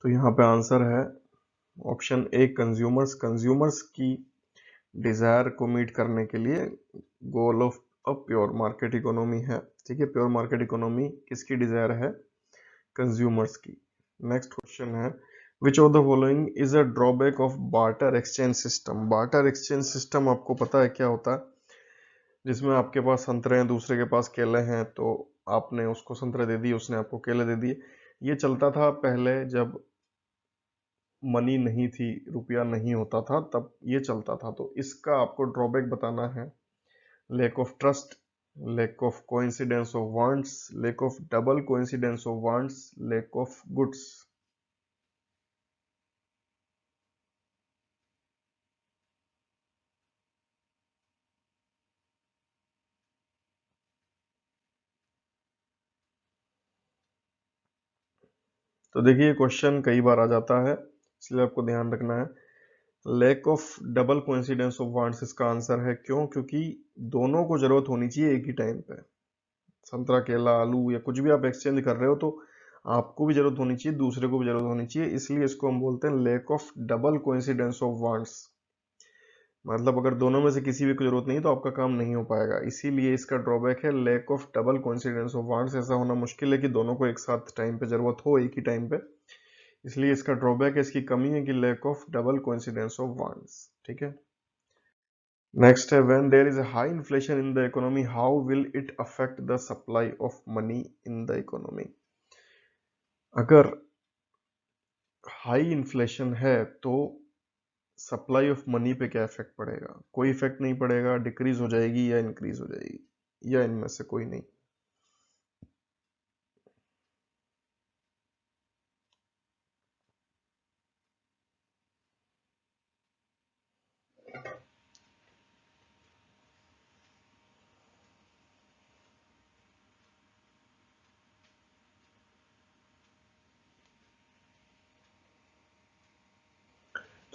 तो यहाँ पे आंसर है ऑप्शन ए, कंज्यूमर्स। कंज्यूमर्स की डिजायर को मीट करने के लिए गोल of a pure market economy है। ठीक है, प्योर मार्केट इकोनॉमी किसकी डिजायर है? कंज्यूमर्स की। नेक्स्ट क्वेश्चन है, which of the following is a drawback of barter exchange system? Barter exchange system आपको पता है क्या होता है? जिसमें आपके पास संतरे हैं, दूसरे के पास केले हैं, तो आपने उसको संतरे दे दिए, उसने आपको केले दे दिए। ये चलता था पहले जब मनी नहीं थी, रुपया नहीं होता था, तब ये चलता था। तो इसका आपको ड्रॉबैक बताना है। Lack of trust, lack of coincidence of wants, lack of double coincidence of wants, lack of goods. तो देखिए, क्वेश्चन कई बार आ जाता है, इसलिए आपको ध्यान रखना है। Lack of double coincidence of wants इसका आंसर है। क्यों? क्योंकि दोनों को जरूरत होनी चाहिए एक ही टाइम पे। संतरा, केला, आलू या कुछ भी आप एक्सचेंज कर रहे हो, तो आपको भी जरूरत होनी चाहिए, दूसरे को भी जरूरत होनी चाहिए, इसलिए इसको हम बोलते हैं lack of double coincidence of wants. मतलब अगर दोनों में से किसी भी को जरूरत नहीं तो आपका काम नहीं हो पाएगा, इसीलिए इसका ड्रॉबैक है lack of double coincidence of wants. ऐसा होना मुश्किल है कि दोनों को एक साथ टाइम पे जरूरत हो, एक ही टाइम पे, इसलिए इसका ड्रॉबैक है, इसकी कमी है कि lack of double coincidence of wants. ठीक है, नेक्स्ट है, when there is a high inflation in the economy how will it affect the supply of money in the economy? अगर हाई इन्फ्लेशन है तो सप्लाई ऑफ मनी पे क्या effect पड़ेगा? कोई इफेक्ट नहीं पड़ेगा, डिक्रीज हो जाएगी या इंक्रीज हो जाएगी, या इनमें से कोई नहीं।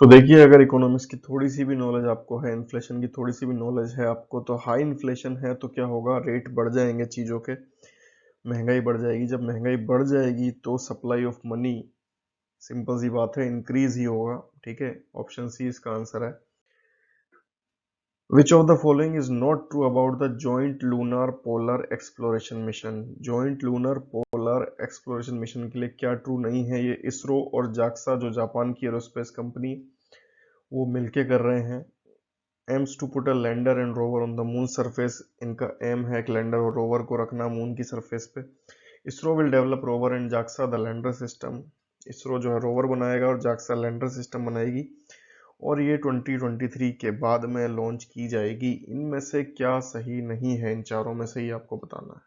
तो देखिए, अगर इकोनॉमिक्स की थोड़ी सी भी नॉलेज आपको है, इन्फ्लेशन की थोड़ी सी भी नॉलेज है आपको, तो हाई इन्फ्लेशन है तो क्या होगा? रेट बढ़ जाएंगे चीजों के, महंगाई बढ़ जाएगी। जब महंगाई बढ़ जाएगी तो सप्लाई ऑफ मनी, सिंपल सी बात है, इंक्रीज ही होगा। ठीक है, ऑप्शन सी इसका आंसर है। Which of the following is not true about the joint lunar polar exploration mission? Joint lunar polar exploration mission के लिए क्या ट्रू नहीं है? ये इसरो और जाक्सा, जो जापान की एरोस्पेस कंपनी, वो मिलके कर रहे हैं। Aims to put a lander and rover on the moon surface. इनका एम है एक लैंडर और रोवर को रखना मून की सरफेस पे। ISRO will develop rover and JAXA the lander system. ISRO जो है रोवर बनाएगा और जाक्सा लैंडर सिस्टम बनाएगी, और ये 2023 के बाद में लॉन्च की जाएगी। इनमें से क्या सही नहीं है? इन चारों में से ही आपको बताना है।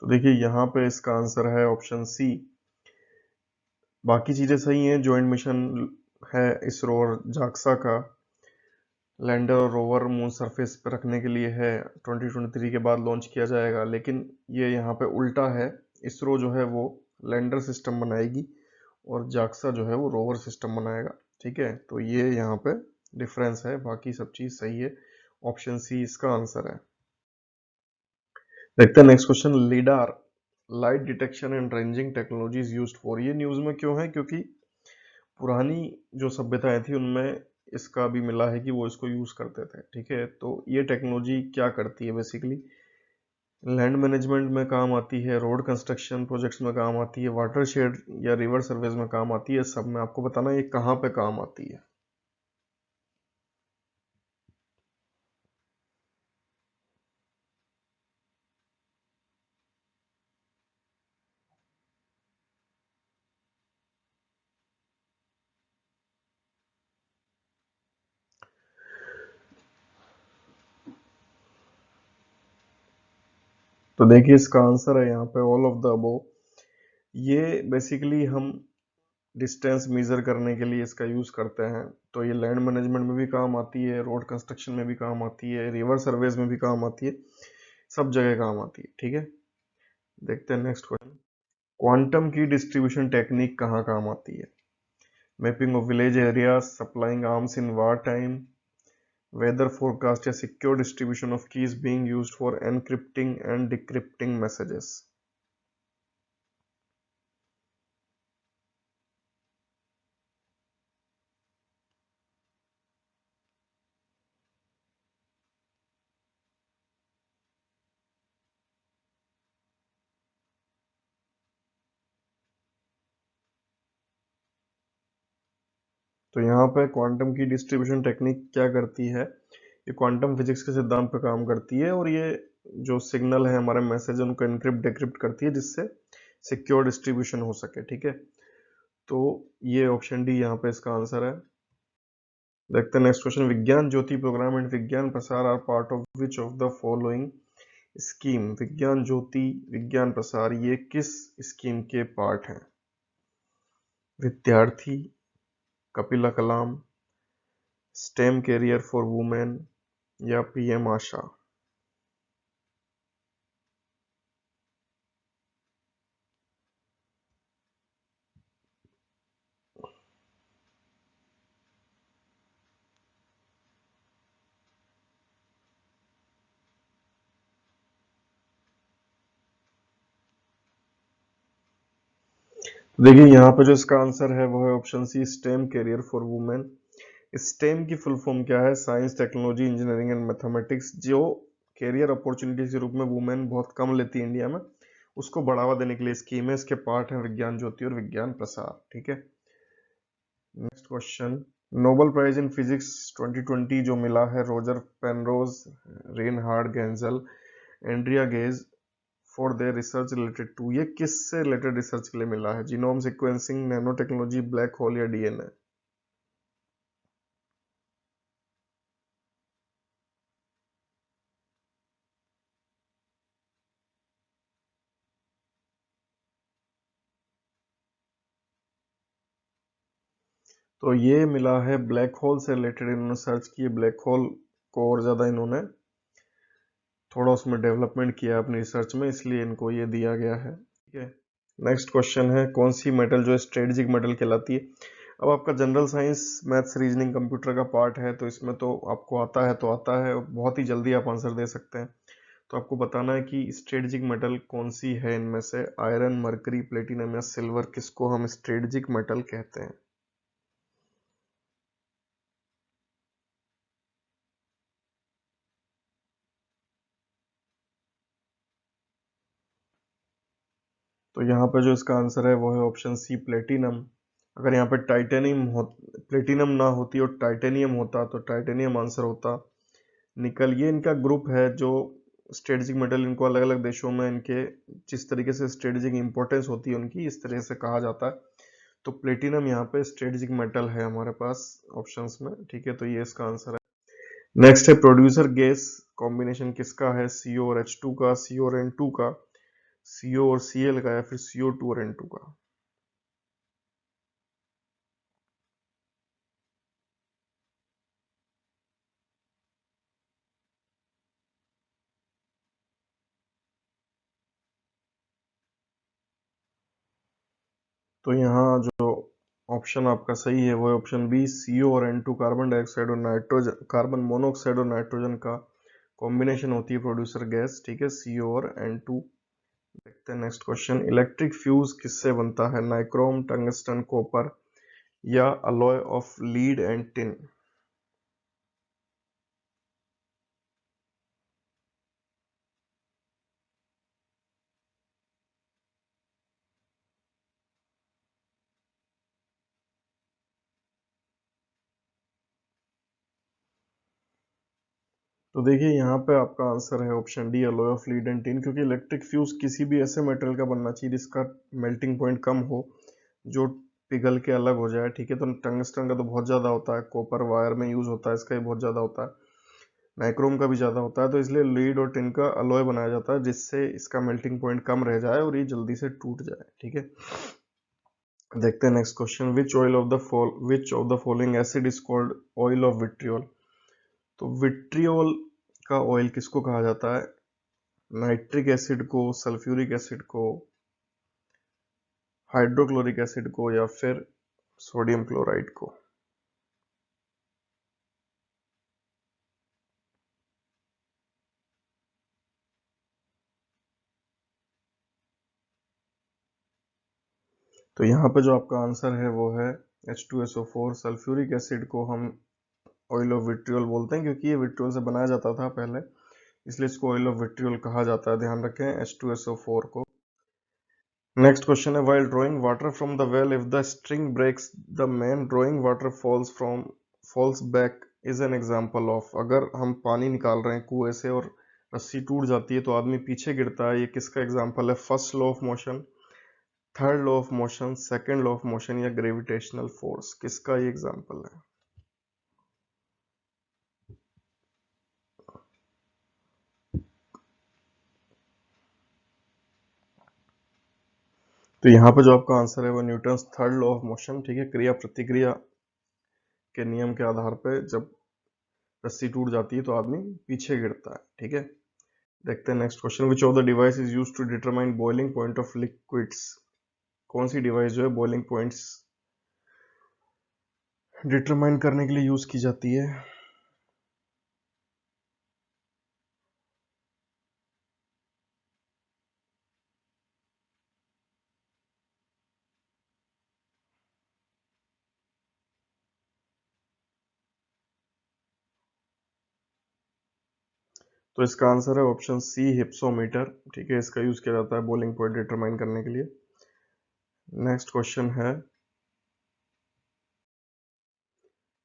तो देखिए, यहाँ पे इसका आंसर है ऑप्शन सी। बाकी चीजें सही हैं, ज्वाइंट मिशन है इसरो और जाक्सा का, लैंडर और रोवर मून सरफेस पर रखने के लिए है, 2023 के बाद लॉन्च किया जाएगा। लेकिन ये यहाँ पे उल्टा है, इसरो जो है वो लैंडर सिस्टम बनाएगी और जाक्सा जो है वो रोवर सिस्टम बनाएगा। ठीक है, तो ये यहाँ पे डिफरेंस है, बाकी सब चीज सही है। ऑप्शन सी इसका आंसर है। देखते हैं next question. लीडार, light detection and ranging technology is used for. ये न्यूज में क्यों है? क्योंकि पुरानी जो सभ्यताएं थी उनमें इसका भी मिला है कि वो इसको यूज करते थे। ठीक है, तो ये टेक्नोलॉजी क्या करती है? बेसिकली लैंड मैनेजमेंट में काम आती है, रोड कंस्ट्रक्शन प्रोजेक्ट्स में काम आती है, वाटर शेड या रिवर सर्विस में काम आती है। सब में आपको बताना ये कहाँ पे काम आती है। तो देखिए इसका आंसर है यहाँ पे ऑल ऑफ द अबोव। ये बेसिकली हम डिस्टेंस मेजर करने के लिए इसका यूज करते हैं। तो ये लैंड मैनेजमेंट में भी काम आती है, रोड कंस्ट्रक्शन में भी काम आती है, रिवर सर्वेज में भी काम आती है, सब जगह काम आती है। ठीक है, देखते हैं next question. Quantum key distribution technique कहाँ काम आती है? Mapping of village area, supplying arms in war time, weather forecast, या secure distribution of keys being used for encrypting and decrypting messages. तो यहाँ पे क्वांटम की डिस्ट्रीब्यूशन टेक्निक क्या करती है? ये क्वांटम फिजिक्स के सिद्धांत पे काम करती है, और ये जो सिग्नल है हमारे मैसेज उनको एनक्रिप्ट डिक्रिप्ट करती है, जिससे सिक्योर डिस्ट्रीब्यूशन हो सके। ठीक है, तो ये ऑप्शन डी यहाँ पे इसका आंसर है। देखते हैं नेक्स्ट क्वेश्चन। विज्ञान ज्योति programme and Vigyan Prasar are part of which of the following scheme? Vigyan Jyoti, विज्ञान प्रसार, ये किस स्कीम के पार्ट हैं? विद्यार्थी, Kapila Kalam, STEM career for women, या पीएम आशा? देखिए यहाँ पे जो इसका आंसर है वो है option C, STEM career for women. STEM की फुल फॉर्म क्या है? Science, technology, engineering and mathematics. जो कैरियर अपॉर्चुनिटीज के रूप में वुमेन बहुत कम लेती है इंडिया में, उसको बढ़ावा देने के लिए स्कीम है। इसके पार्ट है विज्ञान ज्योति और विज्ञान प्रसार। ठीक है, next question. Nobel prize in physics 2020 जो मिला है Roger Penrose, Reinhard Genzel, Andrea Ghez for their research related to, ये किस से रिलेटेड रिसर्च के लिए मिला है? Genome sequencing, nanotechnology, black hole, या डीएनए? तो ये मिला है ब्लैक होल से रिलेटेड, इन्होंने सर्च किए ब्लैक होल को, और ज्यादा इन्होंने थोड़ा उसमें डेवलपमेंट किया अपनी रिसर्च में, इसलिए इनको ये दिया गया है। ठीक है, नेक्स्ट क्वेश्चन है, कौन सी मेटल जो है स्ट्रेटेजिक मेटल कहलाती है? अब आपका general science, maths, reasoning, computer का पार्ट है, तो इसमें तो आपको आता है तो आता है, बहुत ही जल्दी आप आंसर दे सकते हैं। तो आपको बताना है कि स्ट्रेटेजिक मेटल कौन सी है इनमें से, आयरन, मरकरी, प्लेटिनम, या सिल्वर, किसको हम स्ट्रेटेजिक मेटल कहते हैं? तो यहाँ पे जो इसका आंसर है वो है ऑप्शन सी, प्लेटिनम। अगर यहाँ पे प्लेटिनम ना होती और टाइटेनियम होता तो टाइटेनियम आंसर होता। निकल, ये इनका ग्रुप है जो स्ट्रेटेजिक मेटल, इनको अलग अलग देशों में इनके जिस तरीके से स्ट्रेटेजिक इंपॉर्टेंस होती है उनकी, इस तरह से कहा जाता है। तो प्लेटिनम यहाँ पे स्ट्रेटेजिक मेटल है हमारे पास ऑप्शंस में। ठीक है, तो ये इसका आंसर है। नेक्स्ट है, प्रोड्यूसर गैस कॉम्बिनेशन किसका है? सीओ और H2 का, सीओ और N2 का, सीओ और Cl का, या फिर CO2 और N2 का? तो यहाँ जो ऑप्शन आपका सही है वो है ऑप्शन बी, सीओ और N2, कार्बन डाइऑक्साइड और नाइट्रोजन, कार्बन मोनोऑक्साइड और नाइट्रोजन का कॉम्बिनेशन होती है प्रोड्यूसर गैस। ठीक है, सीओ और N2। देखते हैं नेक्स्ट क्वेश्चन। इलेक्ट्रिक फ्यूज किससे बनता है? नाइक्रोम, टंगस्टन, कॉपर, या alloy of lead and tin? तो देखिए यहाँ पे आपका आंसर है option D, alloy of lead and tin, क्योंकि इलेक्ट्रिक फ्यूज किसी भी ऐसे मेटेरियल का बनना चाहिए जिसका मेल्टिंग पॉइंट कम हो, जो पिघल के अलग हो जाए। ठीक है, तो टंगस्टन का तो बहुत ज्यादा होता है, कॉपर वायर में यूज होता है, इसका भी बहुत ज्यादा होता है। नाइक्रोम का भी ज़्यादा होता है, तो इसलिए लीड और टिन का अलॉय बनाया जाता है जिससे इसका मेल्टिंग पॉइंट कम रह जाए और ये जल्दी से टूट जाए। ठीक है, देखते हैं next question. Which of the following acid is called oil of vitriol. तो विट्रियोल का ऑयल किसको कहा जाता है? नाइट्रिक एसिड को, सल्फ्यूरिक एसिड को, हाइड्रोक्लोरिक एसिड को, या फिर सोडियम क्लोराइड को? तो यहाँ पे जो आपका आंसर है वो है H2SO4। सल्फ्यूरिक एसिड को हम ऑयल ऑफ विट्रियोल बोलते हैं क्योंकि ये विट्रियोल से बनाया जाता था पहले, इसलिए इसको ऑयल ऑफ विट्रियोल कहा जाता है। ध्यान रखें H2SO4 को। नेक्स्ट क्वेश्चन है, while drawing water from the well if the string breaks the man drawing water falls back is an example of. अगर हम पानी निकाल रहे हैं कुएं से और रस्सी टूट जाती है तो आदमी पीछे गिरता है, ये किसका एग्जांपल है? First law of motion, third law of motion, second law of motion, या ग्रेविटेशनल फोर्स? किसका ये एग्जांपल है? तो यहाँ पे जो आपका आंसर है वो Newton third law of motion. ठीक है, क्रिया प्रतिक्रिया के नियम के आधार पे जब रस्सी टूट जाती है तो आदमी पीछे गिरता है। ठीक है, देखते हैं next question. Which of the device is used to determine boiling point of liquids. कौन सी डिवाइस जो है बॉइलिंग पॉइंट्स डिटरमाइन करने के लिए यूज की जाती है? तो इसका आंसर है ऑप्शन सी, हिप्सोमीटर। ठीक है, इसका यूज किया जाता है बॉइलिंग पॉइंट डिटरमाइन करने के लिए। नेक्स्ट क्वेश्चन है,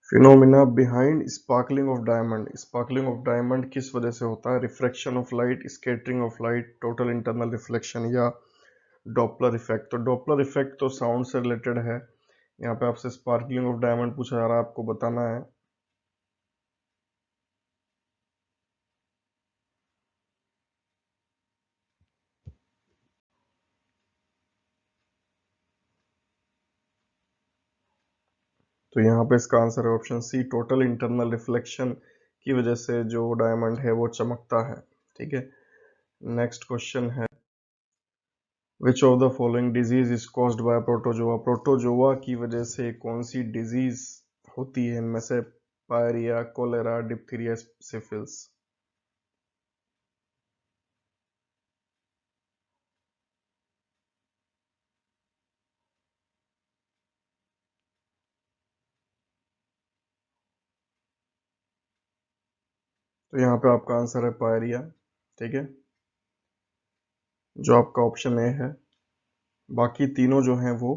phenomena behind sparkling of diamond. Sparkling of diamond किस वजह से होता है? Refraction of light, scattering of light, total internal reflection, या डॉपलर इफेक्ट? तो डॉपलर इफेक्ट तो साउंड से रिलेटेड है, यहाँ पे आपसे स्पार्कलिंग ऑफ डायमंड पूछा जा रहा है, आपको बताना है। तो यहाँ पे इसका आंसर है option C, total internal reflection की वजह से जो डायमंड है वो चमकता है। ठीक है, नेक्स्ट क्वेश्चन है, which of the following disease is caused by protozoa. Protozoa की वजह से कौन सी डिजीज होती है इनमें से? Pyorrhoea, cholera, diphtheria, syphilis? तो यहाँ पे आपका आंसर है पायरिया। ठीक है, जो आपका ऑप्शन ए है। बाकी तीनों जो हैं वो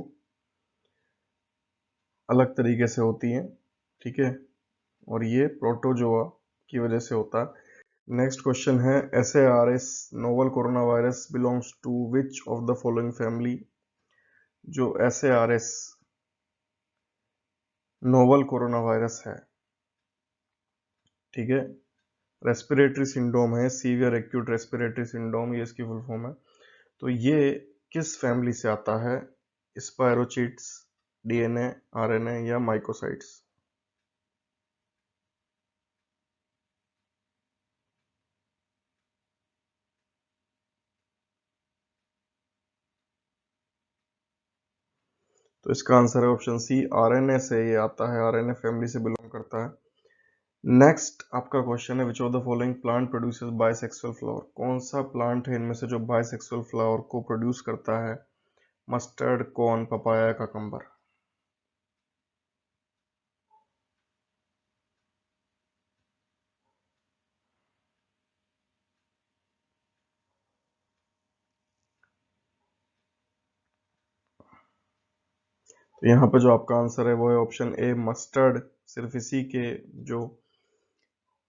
अलग तरीके से होती हैं। ठीक है, और ये प्रोटोजोआ की वजह से होता है। नेक्स्ट क्वेश्चन है, SARS novel coronavirus belongs to which of the following family. जो SARS नोवल कोरोना वायरस है, ठीक है, रेस्पिरेटरी सिंड्रोम है, सीवियर एक्यूट रेस्पिरेटरी सिंड्रोम, ये इसकी फुल फॉर्म है। तो ये किस फैमिली से आता है? स्पायरोचिट्स, DNA, RNA, या माइकोसाइट्स? तो इसका आंसर है ऑप्शन सी, RNA से ये आता है, RNA फैमिली से बिलोंग करता है। नेक्स्ट आपका क्वेश्चन है, which of the following plant produces bisexual flower. कौन सा प्लांट है इनमें से जो बाइसेक्सुअल फ्लावर को प्रोड्यूस करता है? Mustard, corn, papaya, cucumber? तो यहाँ पे जो आपका आंसर है वो है ऑप्शन ए, मस्टर्ड। सिर्फ इसी के जो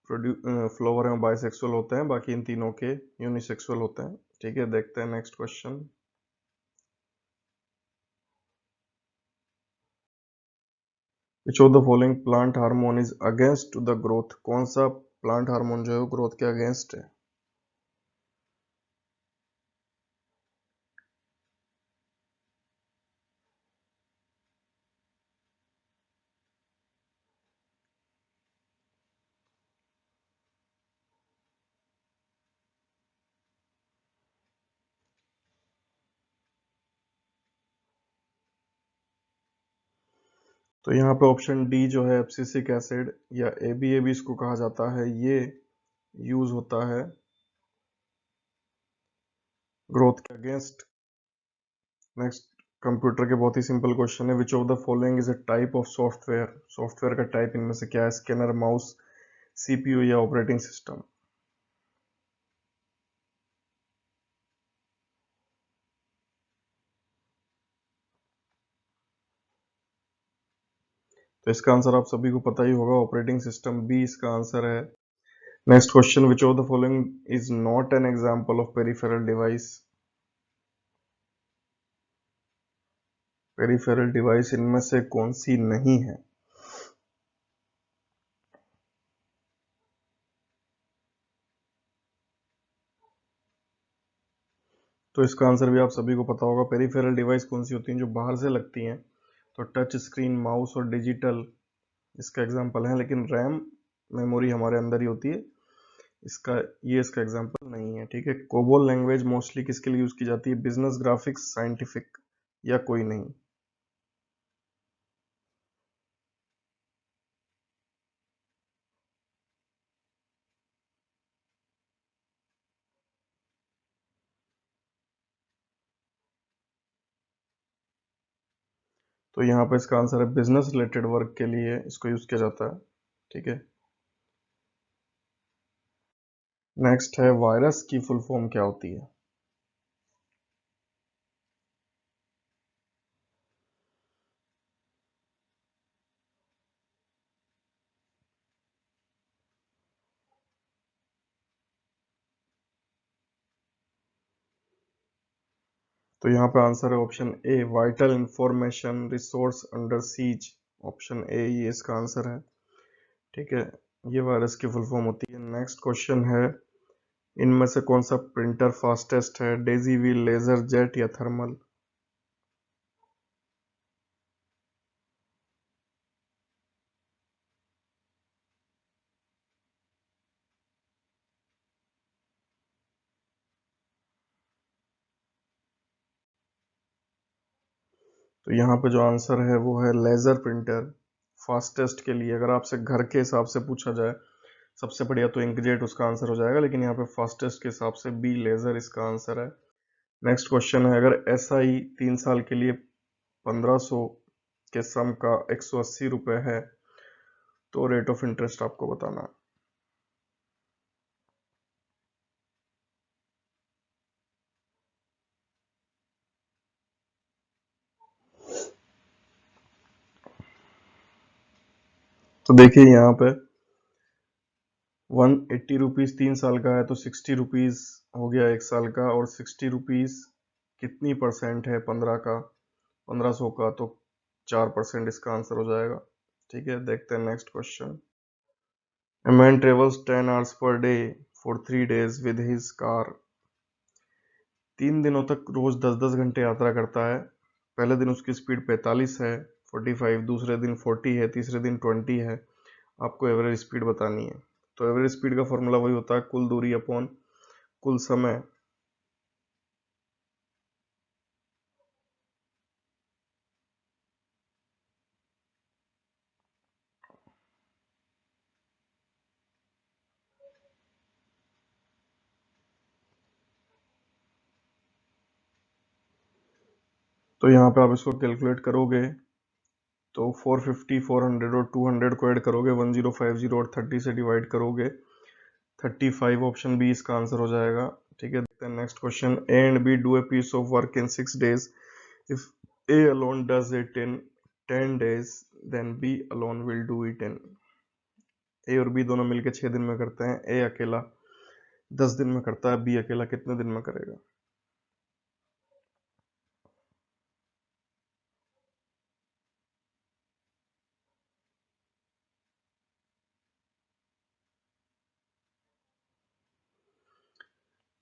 फ्लावर हैं बाइसेक्सुअल होते हैं, बाकी इन तीनों के यूनिसेक्सुअल होते हैं। ठीक है, देखते हैं next question. Which of the following plant hormone is against the growth. कौन सा प्लांट हार्मोन जो है वो ग्रोथ के अगेंस्ट है। तो यहाँ पे ऑप्शन डी जो है एब्सिसिक एसिड या एबीए भी इसको कहा जाता है, ये यूज होता है ग्रोथ के अगेंस्ट। नेक्स्ट कंप्यूटर के बहुत ही सिंपल क्वेश्चन है, which of the following is a type of software. Software का टाइप इनमें से क्या है? स्कैनर, माउस, सीपीयू या ऑपरेटिंग सिस्टम। तो इसका आंसर आप सभी को पता ही होगा, ऑपरेटिंग सिस्टम, बी इसका आंसर है। Next question, which of the following is not an example of peripheral device. Peripheral device इनमें से कौन सी नहीं है? तो इसका आंसर भी आप सभी को पता होगा, पेरिफेरल डिवाइस कौन सी होती हैं? जो बाहर से लगती हैं। तो टच स्क्रीन, माउस और डिजिटल इसका एग्जांपल है, लेकिन रैम मेमोरी हमारे अंदर ही होती है, इसका एग्जांपल नहीं है। ठीक है। कोबोल लैंग्वेज मोस्टली किसके लिए यूज की जाती है? बिजनेस, ग्राफिक्स, साइंटिफिक या कोई नहीं। तो यहाँ पे इसका आंसर है बिजनेस रिलेटेड वर्क के लिए इसको यूज किया जाता है। ठीक है। नेक्स्ट है, वायरस की फुल फॉर्म क्या होती है? तो यहाँ पे आंसर है option A, vital information resource under seize. Option A ये इसका आंसर है। ठीक है। ये वायरस की फुल फॉर्म होती है। नेक्स्ट क्वेश्चन है, इनमें से कौन सा प्रिंटर फास्टेस्ट है? डेजी व्हील, लेजर जेट या थर्मल। तो यहाँ पे जो आंसर है वो है लेजर प्रिंटर। फास्टेस्ट के लिए अगर आपसे घर के हिसाब से पूछा जाए सबसे बढ़िया, तो इंकजेट उसका आंसर हो जाएगा, लेकिन यहाँ पे फास्टेस्ट के हिसाब से बी लेजर इसका आंसर है। नेक्स्ट क्वेश्चन है, अगर एसआई 3 साल के लिए 1500 के सम का 180 रुपए है तो रेट ऑफ इंटरेस्ट आपको बताना है। तो देखिए यहाँ पे 180 रुपीज 3 साल का है, तो 60 रुपीज हो गया 1 साल का, और 60 रुपीज कितनी परसेंट है 15 का, 1500 का, तो 4% इसका आंसर हो जाएगा। ठीक है। देखते हैं next question. A man travels 10 hours per day for 3 days with his car. 3 दिनों तक रोज 10-10 घंटे यात्रा करता है। पहले दिन उसकी स्पीड 45 है, 45, दूसरे दिन 40 है, तीसरे दिन 20 है। आपको एवरेज स्पीड बतानी है। तो एवरेज स्पीड का फॉर्मूला वही होता है, कुल दूरी अपॉन कुल समय। तो यहाँ पे आप इसको कैलकुलेट करोगे तो 450, 400 और 200 को ऐड करोगे, 1050 और 30 से डिवाइड करोगे, 35। ऑप्शन बी इसका आंसर हो जाएगा। ठीक है। देखते हैं next question. A and B do a piece of work in 6 days. If A alone does it in 10 days, then B alone will do it in. A और B दोनों मिलकर 6 दिन में करते हैं, ए अकेला 10 दिन में करता है, बी अकेला कितने दिन में करेगा?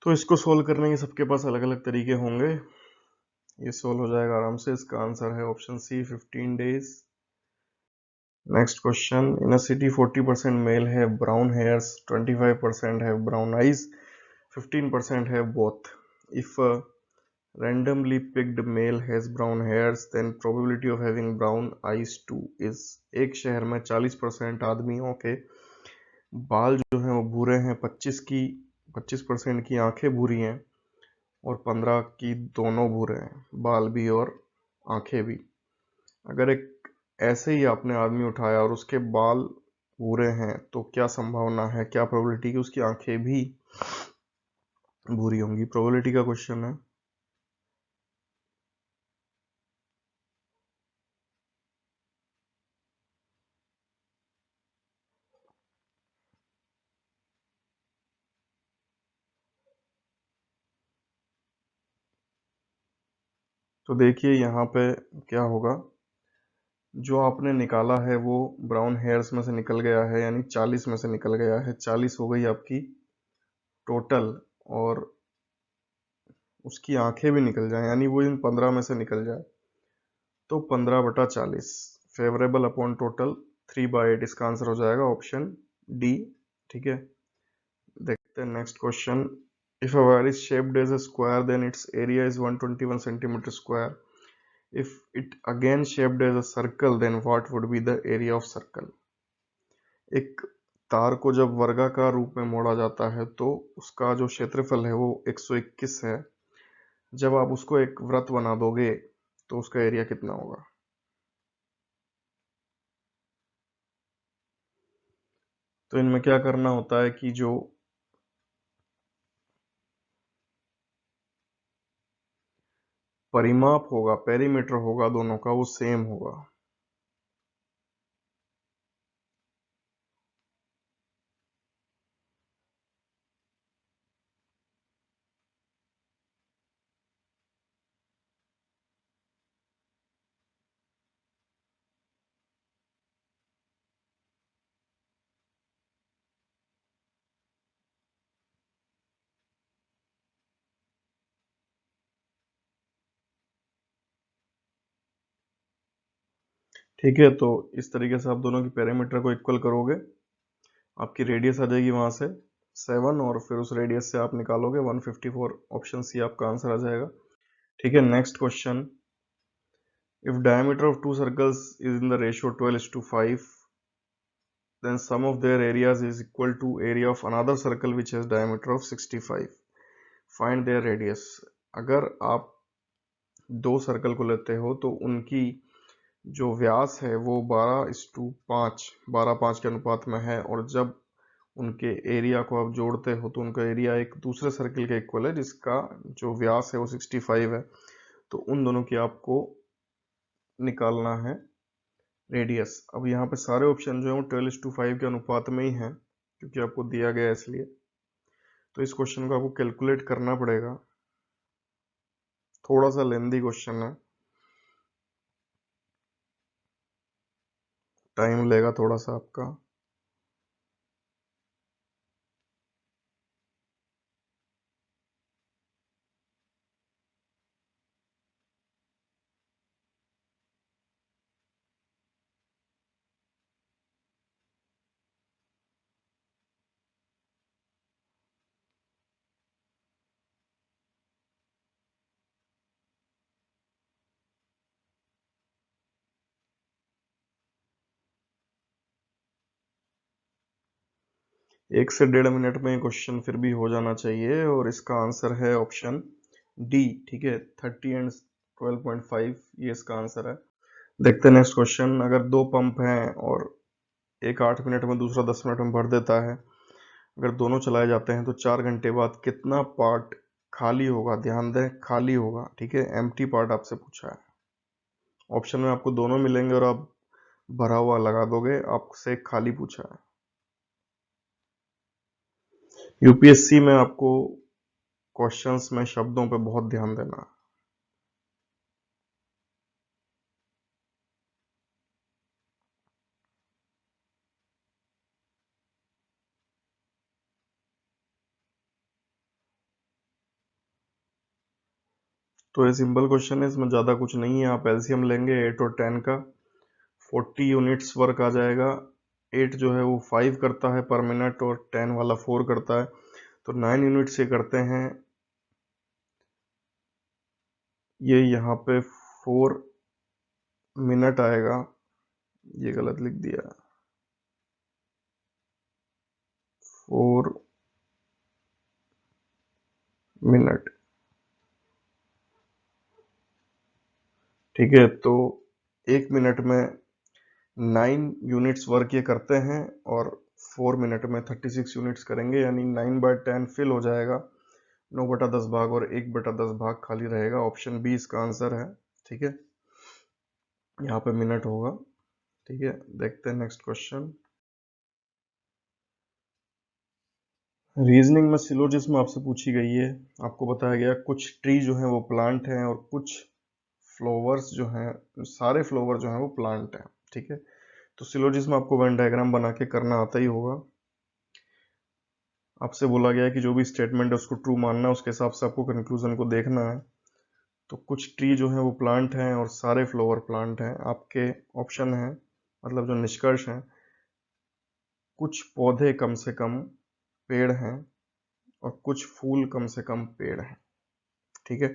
तो इसको सोल्व करने के सबके पास अलग अलग तरीके होंगे, ये सोल्व हो जाएगा आराम से। इसका आंसर है option C 15 days। Next question, in a city 40% male है ब्राउन हेयर्स, 25% है ब्राउन आईज, 15% है both. If randomly picked male has brown hairs then probability of having brown eyes too is। एक शहर में 40% आदमियों के बाल जो हैं वो भूरे हैं, 25% की आंखें भूरी हैं और 15 की दोनों भूरे हैं, बाल भी और आंखें भी। अगर एक ऐसे ही आपने आदमी उठाया और उसके बाल भूरे हैं तो क्या संभावना है, क्या प्रोबेबिलिटी कि उसकी आंखें भी भूरी होंगी? प्रोबेबिलिटी का क्वेश्चन है। तो देखिए यहाँ पे क्या होगा, जो आपने निकाला है वो ब्राउन हेयर्स में से निकल गया है, यानी 40 में से निकल गया है। 40 हो गई आपकी टोटल, और उसकी आंखें भी निकल जाए यानी वो इन 15 में से निकल जाए, तो 15/40 फेवरेबल अपॉन टोटल 3/8। इसका आंसर हो जाएगा ऑप्शन डी। ठीक है, देखते हैं next question. If a wire is shaped as a square then its area is 121 centimetre square. If it again shaped as a circle then what would be the area of circle. एक तार को जब वर्गाकार रूप में मोड़ा जाता है तो उसका जो क्षेत्रफल है वो 121 है। जब आप उसको एक वृत्त बना दोगे तो उसका एरिया कितना होगा? तो इनमें क्या करना होता है कि जो परिमाप होगा, पेरीमीटर होगा दोनों का, वो सेम होगा। ठीक है, तो इस तरीके से आप दोनों की पेरीमीटर को इक्वल करोगे, आपकी रेडियस आ जाएगी वहां से 7, और फिर उस रेडियस से आप निकालोगे 154। ऑप्शन सी आपका आंसर आ जाएगा। ठीक है, next question. If diameter of to circles is in the ratio 12:5, then sum of their areas is equal to area of another circle which has diameter of 65. Find their radius। अगर आप दो circle को लेते हो तो उनकी जो व्यास है वो 12:5, 12:5 के अनुपात में है, और जब उनके एरिया को आप जोड़ते हो तो उनका एरिया एक दूसरे सर्कल के इक्वल है जिसका जो व्यास है वो 65 है। तो उन दोनों की आपको निकालना है रेडियस। अब यहाँ पे सारे ऑप्शन जो है वो 12:5 के अनुपात में ही है क्योंकि आपको दिया गया है इसलिए। तो इस क्वेश्चन को आपको कैलकुलेट करना पड़ेगा, थोड़ा सा लेंदी क्वेश्चन है, टाइम लेगा थोड़ा सा आपका। एक से 1.5 मिनट में क्वेश्चन फिर भी हो जाना चाहिए, और इसका आंसर है ऑप्शन डी। ठीक है, 30 एंड 12.5 ये इसका आंसर है। देखते हैं नेक्स्ट क्वेश्चन। अगर दो पंप हैं और एक 8 मिनट में, दूसरा 10 मिनट में भर देता है, अगर दोनों चलाए जाते हैं तो 4 घंटे बाद कितना पार्ट खाली होगा? ध्यान दें, खाली होगा। ठीक है, एम्प्टी पार्ट आपसे पूछा है। ऑप्शन में आपको दोनों मिलेंगे और आप भरा हुआ लगा दोगे, आपसे खाली पूछा है। यूपीएससी में आपको क्वेश्चंस में शब्दों पे बहुत ध्यान देना। तो ये सिंपल क्वेश्चन है, इसमें ज़्यादा कुछ नहीं है। आप एलसीएम लेंगे 8 और 10 का, 40 यूनिट्स वर्क आ जाएगा। 8 जो है वो 5 करता है पर मिनट और 10 वाला 4 करता है, तो 9 यूनिट से करते हैं। ये यहाँ पे 4 मिनट आएगा, ये गलत लिख दिया, 4 मिनट। ठीक है, तो 1 मिनट में 9 यूनिट्स वर्क ये करते हैं और 4 मिनट में 36 यूनिट्स करेंगे, यानी 9/10 फिल हो जाएगा। 9/10 भाग और 1/10 भाग खाली रहेगा। ऑप्शन बी इसका आंसर है। ठीक है, यहाँ पे मिनट होगा। ठीक है, देखते हैं नेक्स्ट क्वेश्चन। रीजनिंग में सिलोजिज्म आपसे पूछी गई है। आपको बताया गया कुछ ट्री जो है वो प्लांट हैं और कुछ फ्लावर्स जो हैं, सारे फ्लावर जो हैं वो प्लांट हैं। ठीक है, तो सिलोजिज्म आपको वेन डायग्राम बना के करना आता ही होगा। आपसे बोला गया है कि जो भी स्टेटमेंट है उसको ट्रू मानना है, उसके हिसाब से आपको कंक्लूजन को देखना है। तो कुछ ट्री जो है वो प्लांट हैं और सारे फ्लावर प्लांट हैं। आपके ऑप्शन है, मतलब जो निष्कर्ष हैं, कुछ पौधे कम से कम पेड़ हैं और कुछ फूल कम से कम पेड़ हैं। ठीक है,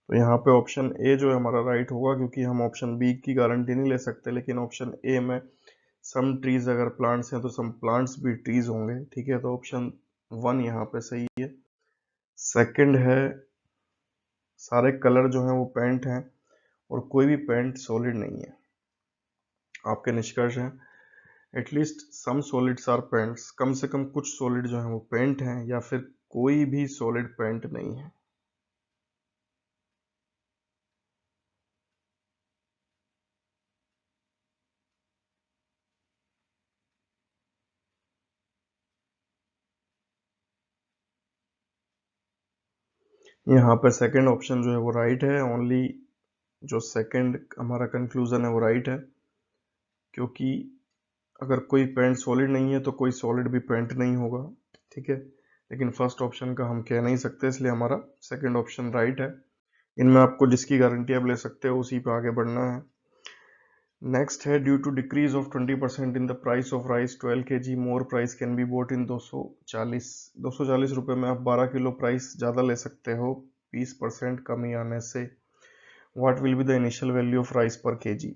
तो यहाँ पे ऑप्शन ए जो है हमारा राइट होगा, क्योंकि हम ऑप्शन बी की गारंटी नहीं ले सकते, लेकिन ऑप्शन ए में सम ट्रीज अगर प्लांट्स हैं तो सम प्लांट्स भी ट्रीज होंगे। ठीक है, तो ऑप्शन 1 यहाँ पे सही है। सेकंड है, सारे कलर जो हैं वो पेंट हैं और कोई भी पेंट सॉलिड नहीं है। आपके निष्कर्ष हैं, at least some solids are paints, कम से कम कुछ सॉलिड जो हैं वो पेंट हैं, या फिर कोई भी सॉलिड पेंट नहीं है। यहाँ पे सेकंड ऑप्शन जो है वो राइट है। ओनली जो सेकंड हमारा कंक्लूजन है वो राइट है, क्योंकि अगर कोई पेंट सॉलिड नहीं है तो कोई सॉलिड भी पेंट नहीं होगा। ठीक है, लेकिन फर्स्ट ऑप्शन का हम कह नहीं सकते, इसलिए हमारा सेकंड ऑप्शन राइट है। इनमें आपको जिसकी गारंटी आप ले सकते हो उसी पे आगे बढ़ना है। नेक्स्ट है, due to decrease of 20% in the price of rice 12 kg more price can be bought in 240 रुपए में आप 12 किलो प्राइस ज़्यादा ले सकते हो 20% कमी आने से। What will be the initial value of rice पर केजी?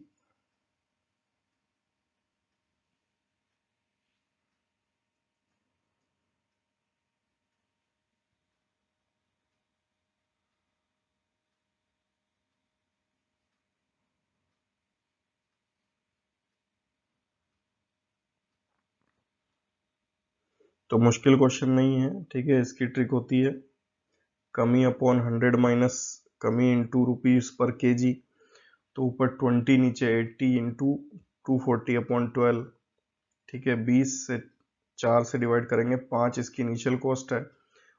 तो मुश्किल क्वेश्चन नहीं है। ठीक है, इसकी ट्रिक होती है कमी अपॉन 100 माइनस कमी इंटू रुपीज पर केजी, तो ऊपर 20 नीचे 80 इंटू 240/12। ठीक है, 20 से 4 से डिवाइड करेंगे, 5 इसकी इनिशियल कॉस्ट है।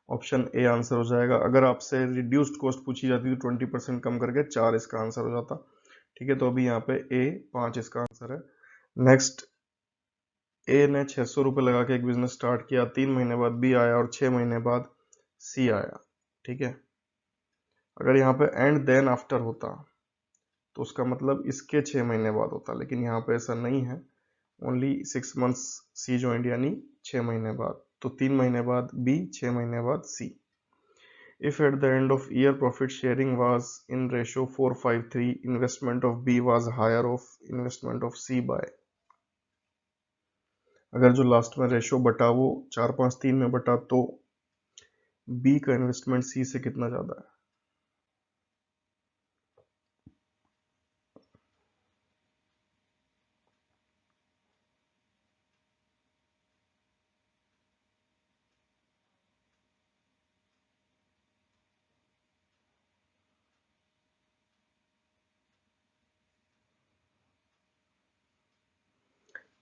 ऑप्शन ए आंसर हो जाएगा। अगर आपसे रिड्यूस्ड कॉस्ट पूछी जाती तो 20% कम करके 4 इसका आंसर हो जाता। ठीक है, तो अभी यहाँ पे ए 5 इसका आंसर है। नेक्स्ट, ए ने 600 रुपये लगा के एक बिजनेस स्टार्ट किया, 3 महीने बाद बी आया और 6 महीने बाद सी आया। ठीक है, अगर यहाँ पे एंड देन आफ्टर होता तो उसका मतलब इसके 6 महीने बाद होता, लेकिन यहाँ पे ऐसा नहीं है। ओनली 6 मंथ्स सी ज्वाइंट, यानी 6 महीने बाद, तो 3 महीने बाद बी, 6 महीने बाद सी। If at the end of year profit sharing was in ratio 4:5:3, investment of B was higher of investment of C by, अगर जो लास्ट में रेशो बटा वो 4:5:3 में बटा तो बी का इन्वेस्टमेंट सी से कितना ज्यादा है?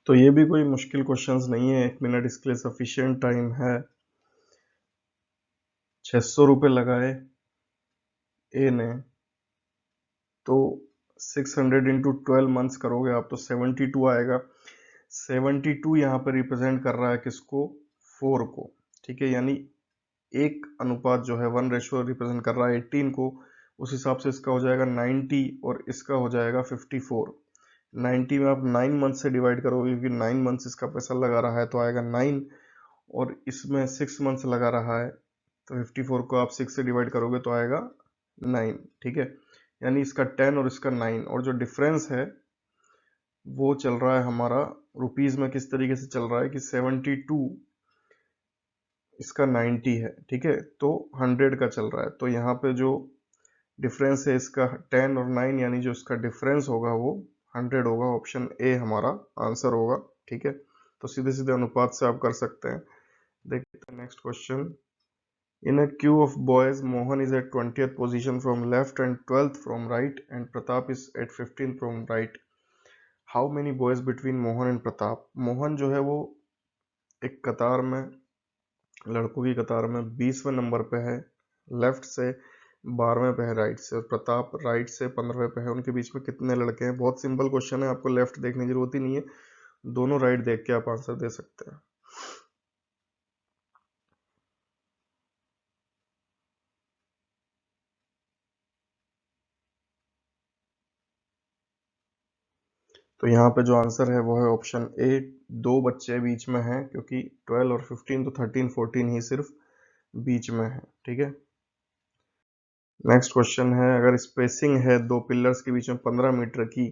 तो ये भी कोई मुश्किल क्वेश्चंस नहीं है, 1 मिनट इसके लिए सफिशियंट टाइम है। 600 रुपये लगाए ए ने, तो 600 इंटू 12 मंथ्स करोगे आप तो 72 आएगा। 72 यहाँ पे रिप्रेजेंट कर रहा है किसको? 4 को, ठीक है, यानी एक अनुपात जो है 1 रेशियो रिप्रेजेंट कर रहा है 18 को। उस हिसाब से इसका हो जाएगा 90 और इसका हो जाएगा 54। 90 में आप 9 मंथ से डिवाइड करोगे क्योंकि 9 मंथ्स इसका पैसा लगा रहा है तो आएगा 9, और इसमें 6 मंथ्स लगा रहा है तो 54 को आप 6 से डिवाइड करोगे तो आएगा 9, ठीक है, यानी इसका 10 और इसका 9, और जो डिफरेंस है वो चल रहा है हमारा रुपीज में। किस तरीके से चल रहा है कि 72 इसका 90 है, ठीक है, तो 100 का चल रहा है, तो यहाँ पे जो डिफरेंस है इसका 10 और 9, यानी जो इसका डिफरेंस होगा वो 100 होगा। ऑप्शन ए हमारा आंसर होगा, ठीक है। तो सीधे सीधे अनुपात से आप कर सकते हैं। देखते हैं next question. In a queue of boys, Mohan is at 20th position from left and 12th from right, and Pratap is at 15th from right. How many boys between Mohan and Pratap? Mohan जो है वो एक कतार में, लड़कों की कतार में 20वें नंबर पे है, लेफ्ट से 12वें पे है राइट से, और प्रताप राइट से 15वें पे है। उनके बीच में कितने लड़के हैं? बहुत सिंपल क्वेश्चन है, आपको लेफ्ट देखने की जरूरत ही नहीं है, दोनों राइट देख के आप आंसर दे सकते हैं। तो यहाँ पे जो आंसर है वो है ऑप्शन ए, 2 बच्चे बीच में हैं, क्योंकि 12 और 15 तो 13 14 ही सिर्फ बीच में है, ठीक है। नेक्स्ट क्वेश्चन है, अगर स्पेसिंग है दो पिलर्स के बीच में 15 मीटर की,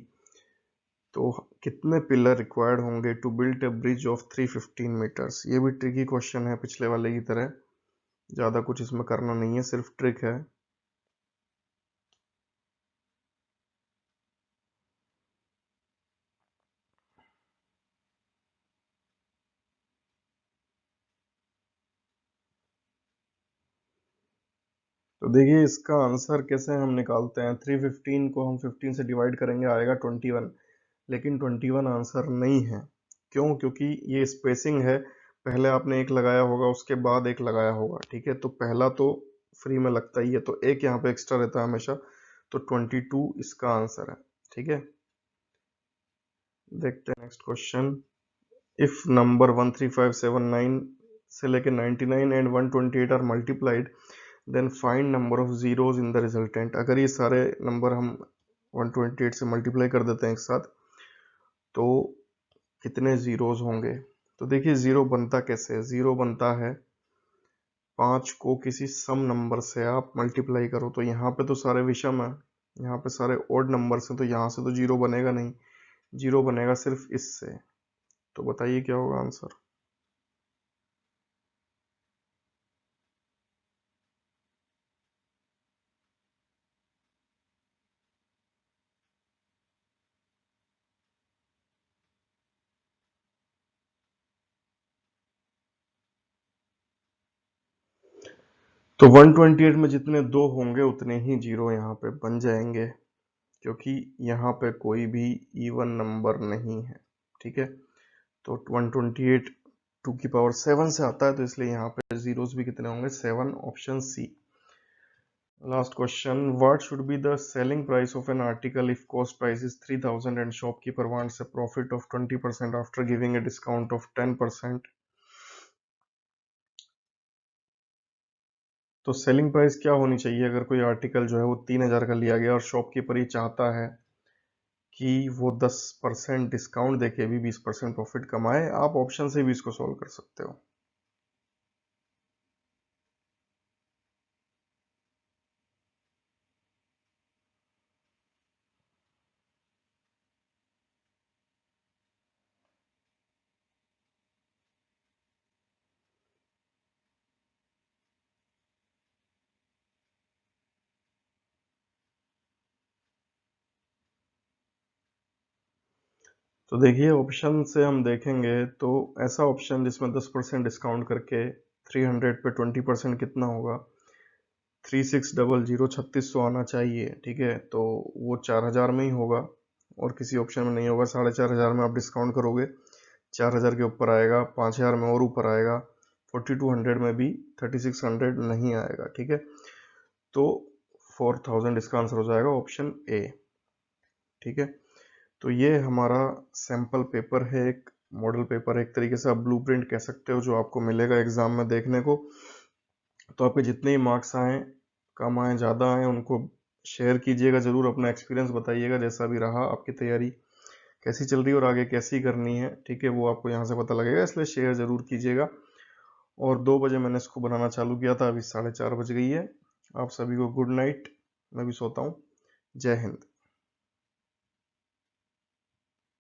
तो कितने पिलर रिक्वायर्ड होंगे to build a bridge of 315 metres? ये भी ट्रिकी क्वेश्चन है पिछले वाले की तरह, ज्यादा कुछ इसमें करना नहीं है, सिर्फ ट्रिक है। तो देखिए इसका आंसर कैसे हम निकालते हैं। 315 को हम 15 से डिवाइड करेंगे, आएगा 21, लेकिन 21 आंसर नहीं है। क्यों? क्योंकि ये स्पेसिंग है, पहले आपने एक लगाया होगा उसके बाद एक लगाया होगा, ठीक है, तो पहला तो फ्री में लगता ही है, तो एक यहाँ पे एक्स्ट्रा रहता है हमेशा, तो 22 इसका आंसर है, ठीक है। देखते हैं नेक्स्ट क्वेश्चन। इफ नंबर 13579 से लेके 99 and 128 are multiplied, then find number of zeros in the resultant. अगर ये सारे नंबर हम 128 से मल्टीप्लाई कर देते हैं एक साथ, तो कितने जीरोज होंगे? तो देखिए जीरो बनता कैसे है, जीरो बनता है 5 को किसी सम नंबर से आप मल्टीप्लाई करो, तो यहाँ पे तो सारे विषम है, यहाँ पे सारे ओड नंबर्स हैं, तो यहाँ से तो जीरो बनेगा नहीं, जीरो बनेगा सिर्फ इससे। तो बताइए क्या होगा आंसर। तो 128 में जितने दो होंगे उतने ही जीरो यहाँ पे बन जाएंगे, क्योंकि यहाँ पे कोई भी इवन नंबर नहीं है, ठीक है। तो 128 2 की पावर 7 से आता है, तो इसलिए यहाँ पे जीरोस भी कितने होंगे? 7, option C. Last question, what should be the selling price of an article if cost price is 3000 and shopkeeper wants a profit of 20% after giving a discount of 10%। तो सेलिंग प्राइस क्या होनी चाहिए अगर कोई article जो है वो 3000 का लिया गया और शॉपकीपर ये चाहता है कि वो 10% डिस्काउंट देके भी 20% प्रॉफिट कमाए? आप ऑप्शन से भी इसको सॉल्व कर सकते हो। तो देखिए ऑप्शन से हम देखेंगे तो ऐसा ऑप्शन जिसमें 10% डिस्काउंट करके 300 पे 20% कितना होगा? 3600 3600 आना चाहिए, ठीक है, तो वो 4000 में ही होगा और किसी ऑप्शन में नहीं होगा। 4500 में आप डिस्काउंट करोगे 4000 के ऊपर आएगा, 5000 में और ऊपर आएगा, 4200 में भी 3600 नहीं आएगा, ठीक है। तो 4000 इसका आंसर हो जाएगा ऑप्शन ए। ठीक है। तो ये हमारा सैंपल पेपर है, एक मॉडल पेपर है, एक तरीके से आप ब्लूप्रिंट कह सकते हो, जो आपको मिलेगा एग्जाम में देखने को। तो आपके जितने ही मार्क्स आए, कम आए ज़्यादा आए, उनको शेयर कीजिएगा ज़रूर, अपना एक्सपीरियंस बताइएगा जैसा भी रहा, आपकी तैयारी कैसी चल रही है और आगे कैसी करनी है, ठीक है, वो आपको यहाँ से पता लगेगा, इसलिए शेयर ज़रूर कीजिएगा। और 2 बजे मैंने इसको बनाना चालू किया था, अभी 4:30 बज गई है। आप सभी को गुड नाइट, मैं भी सोता हूँ। जय हिंद।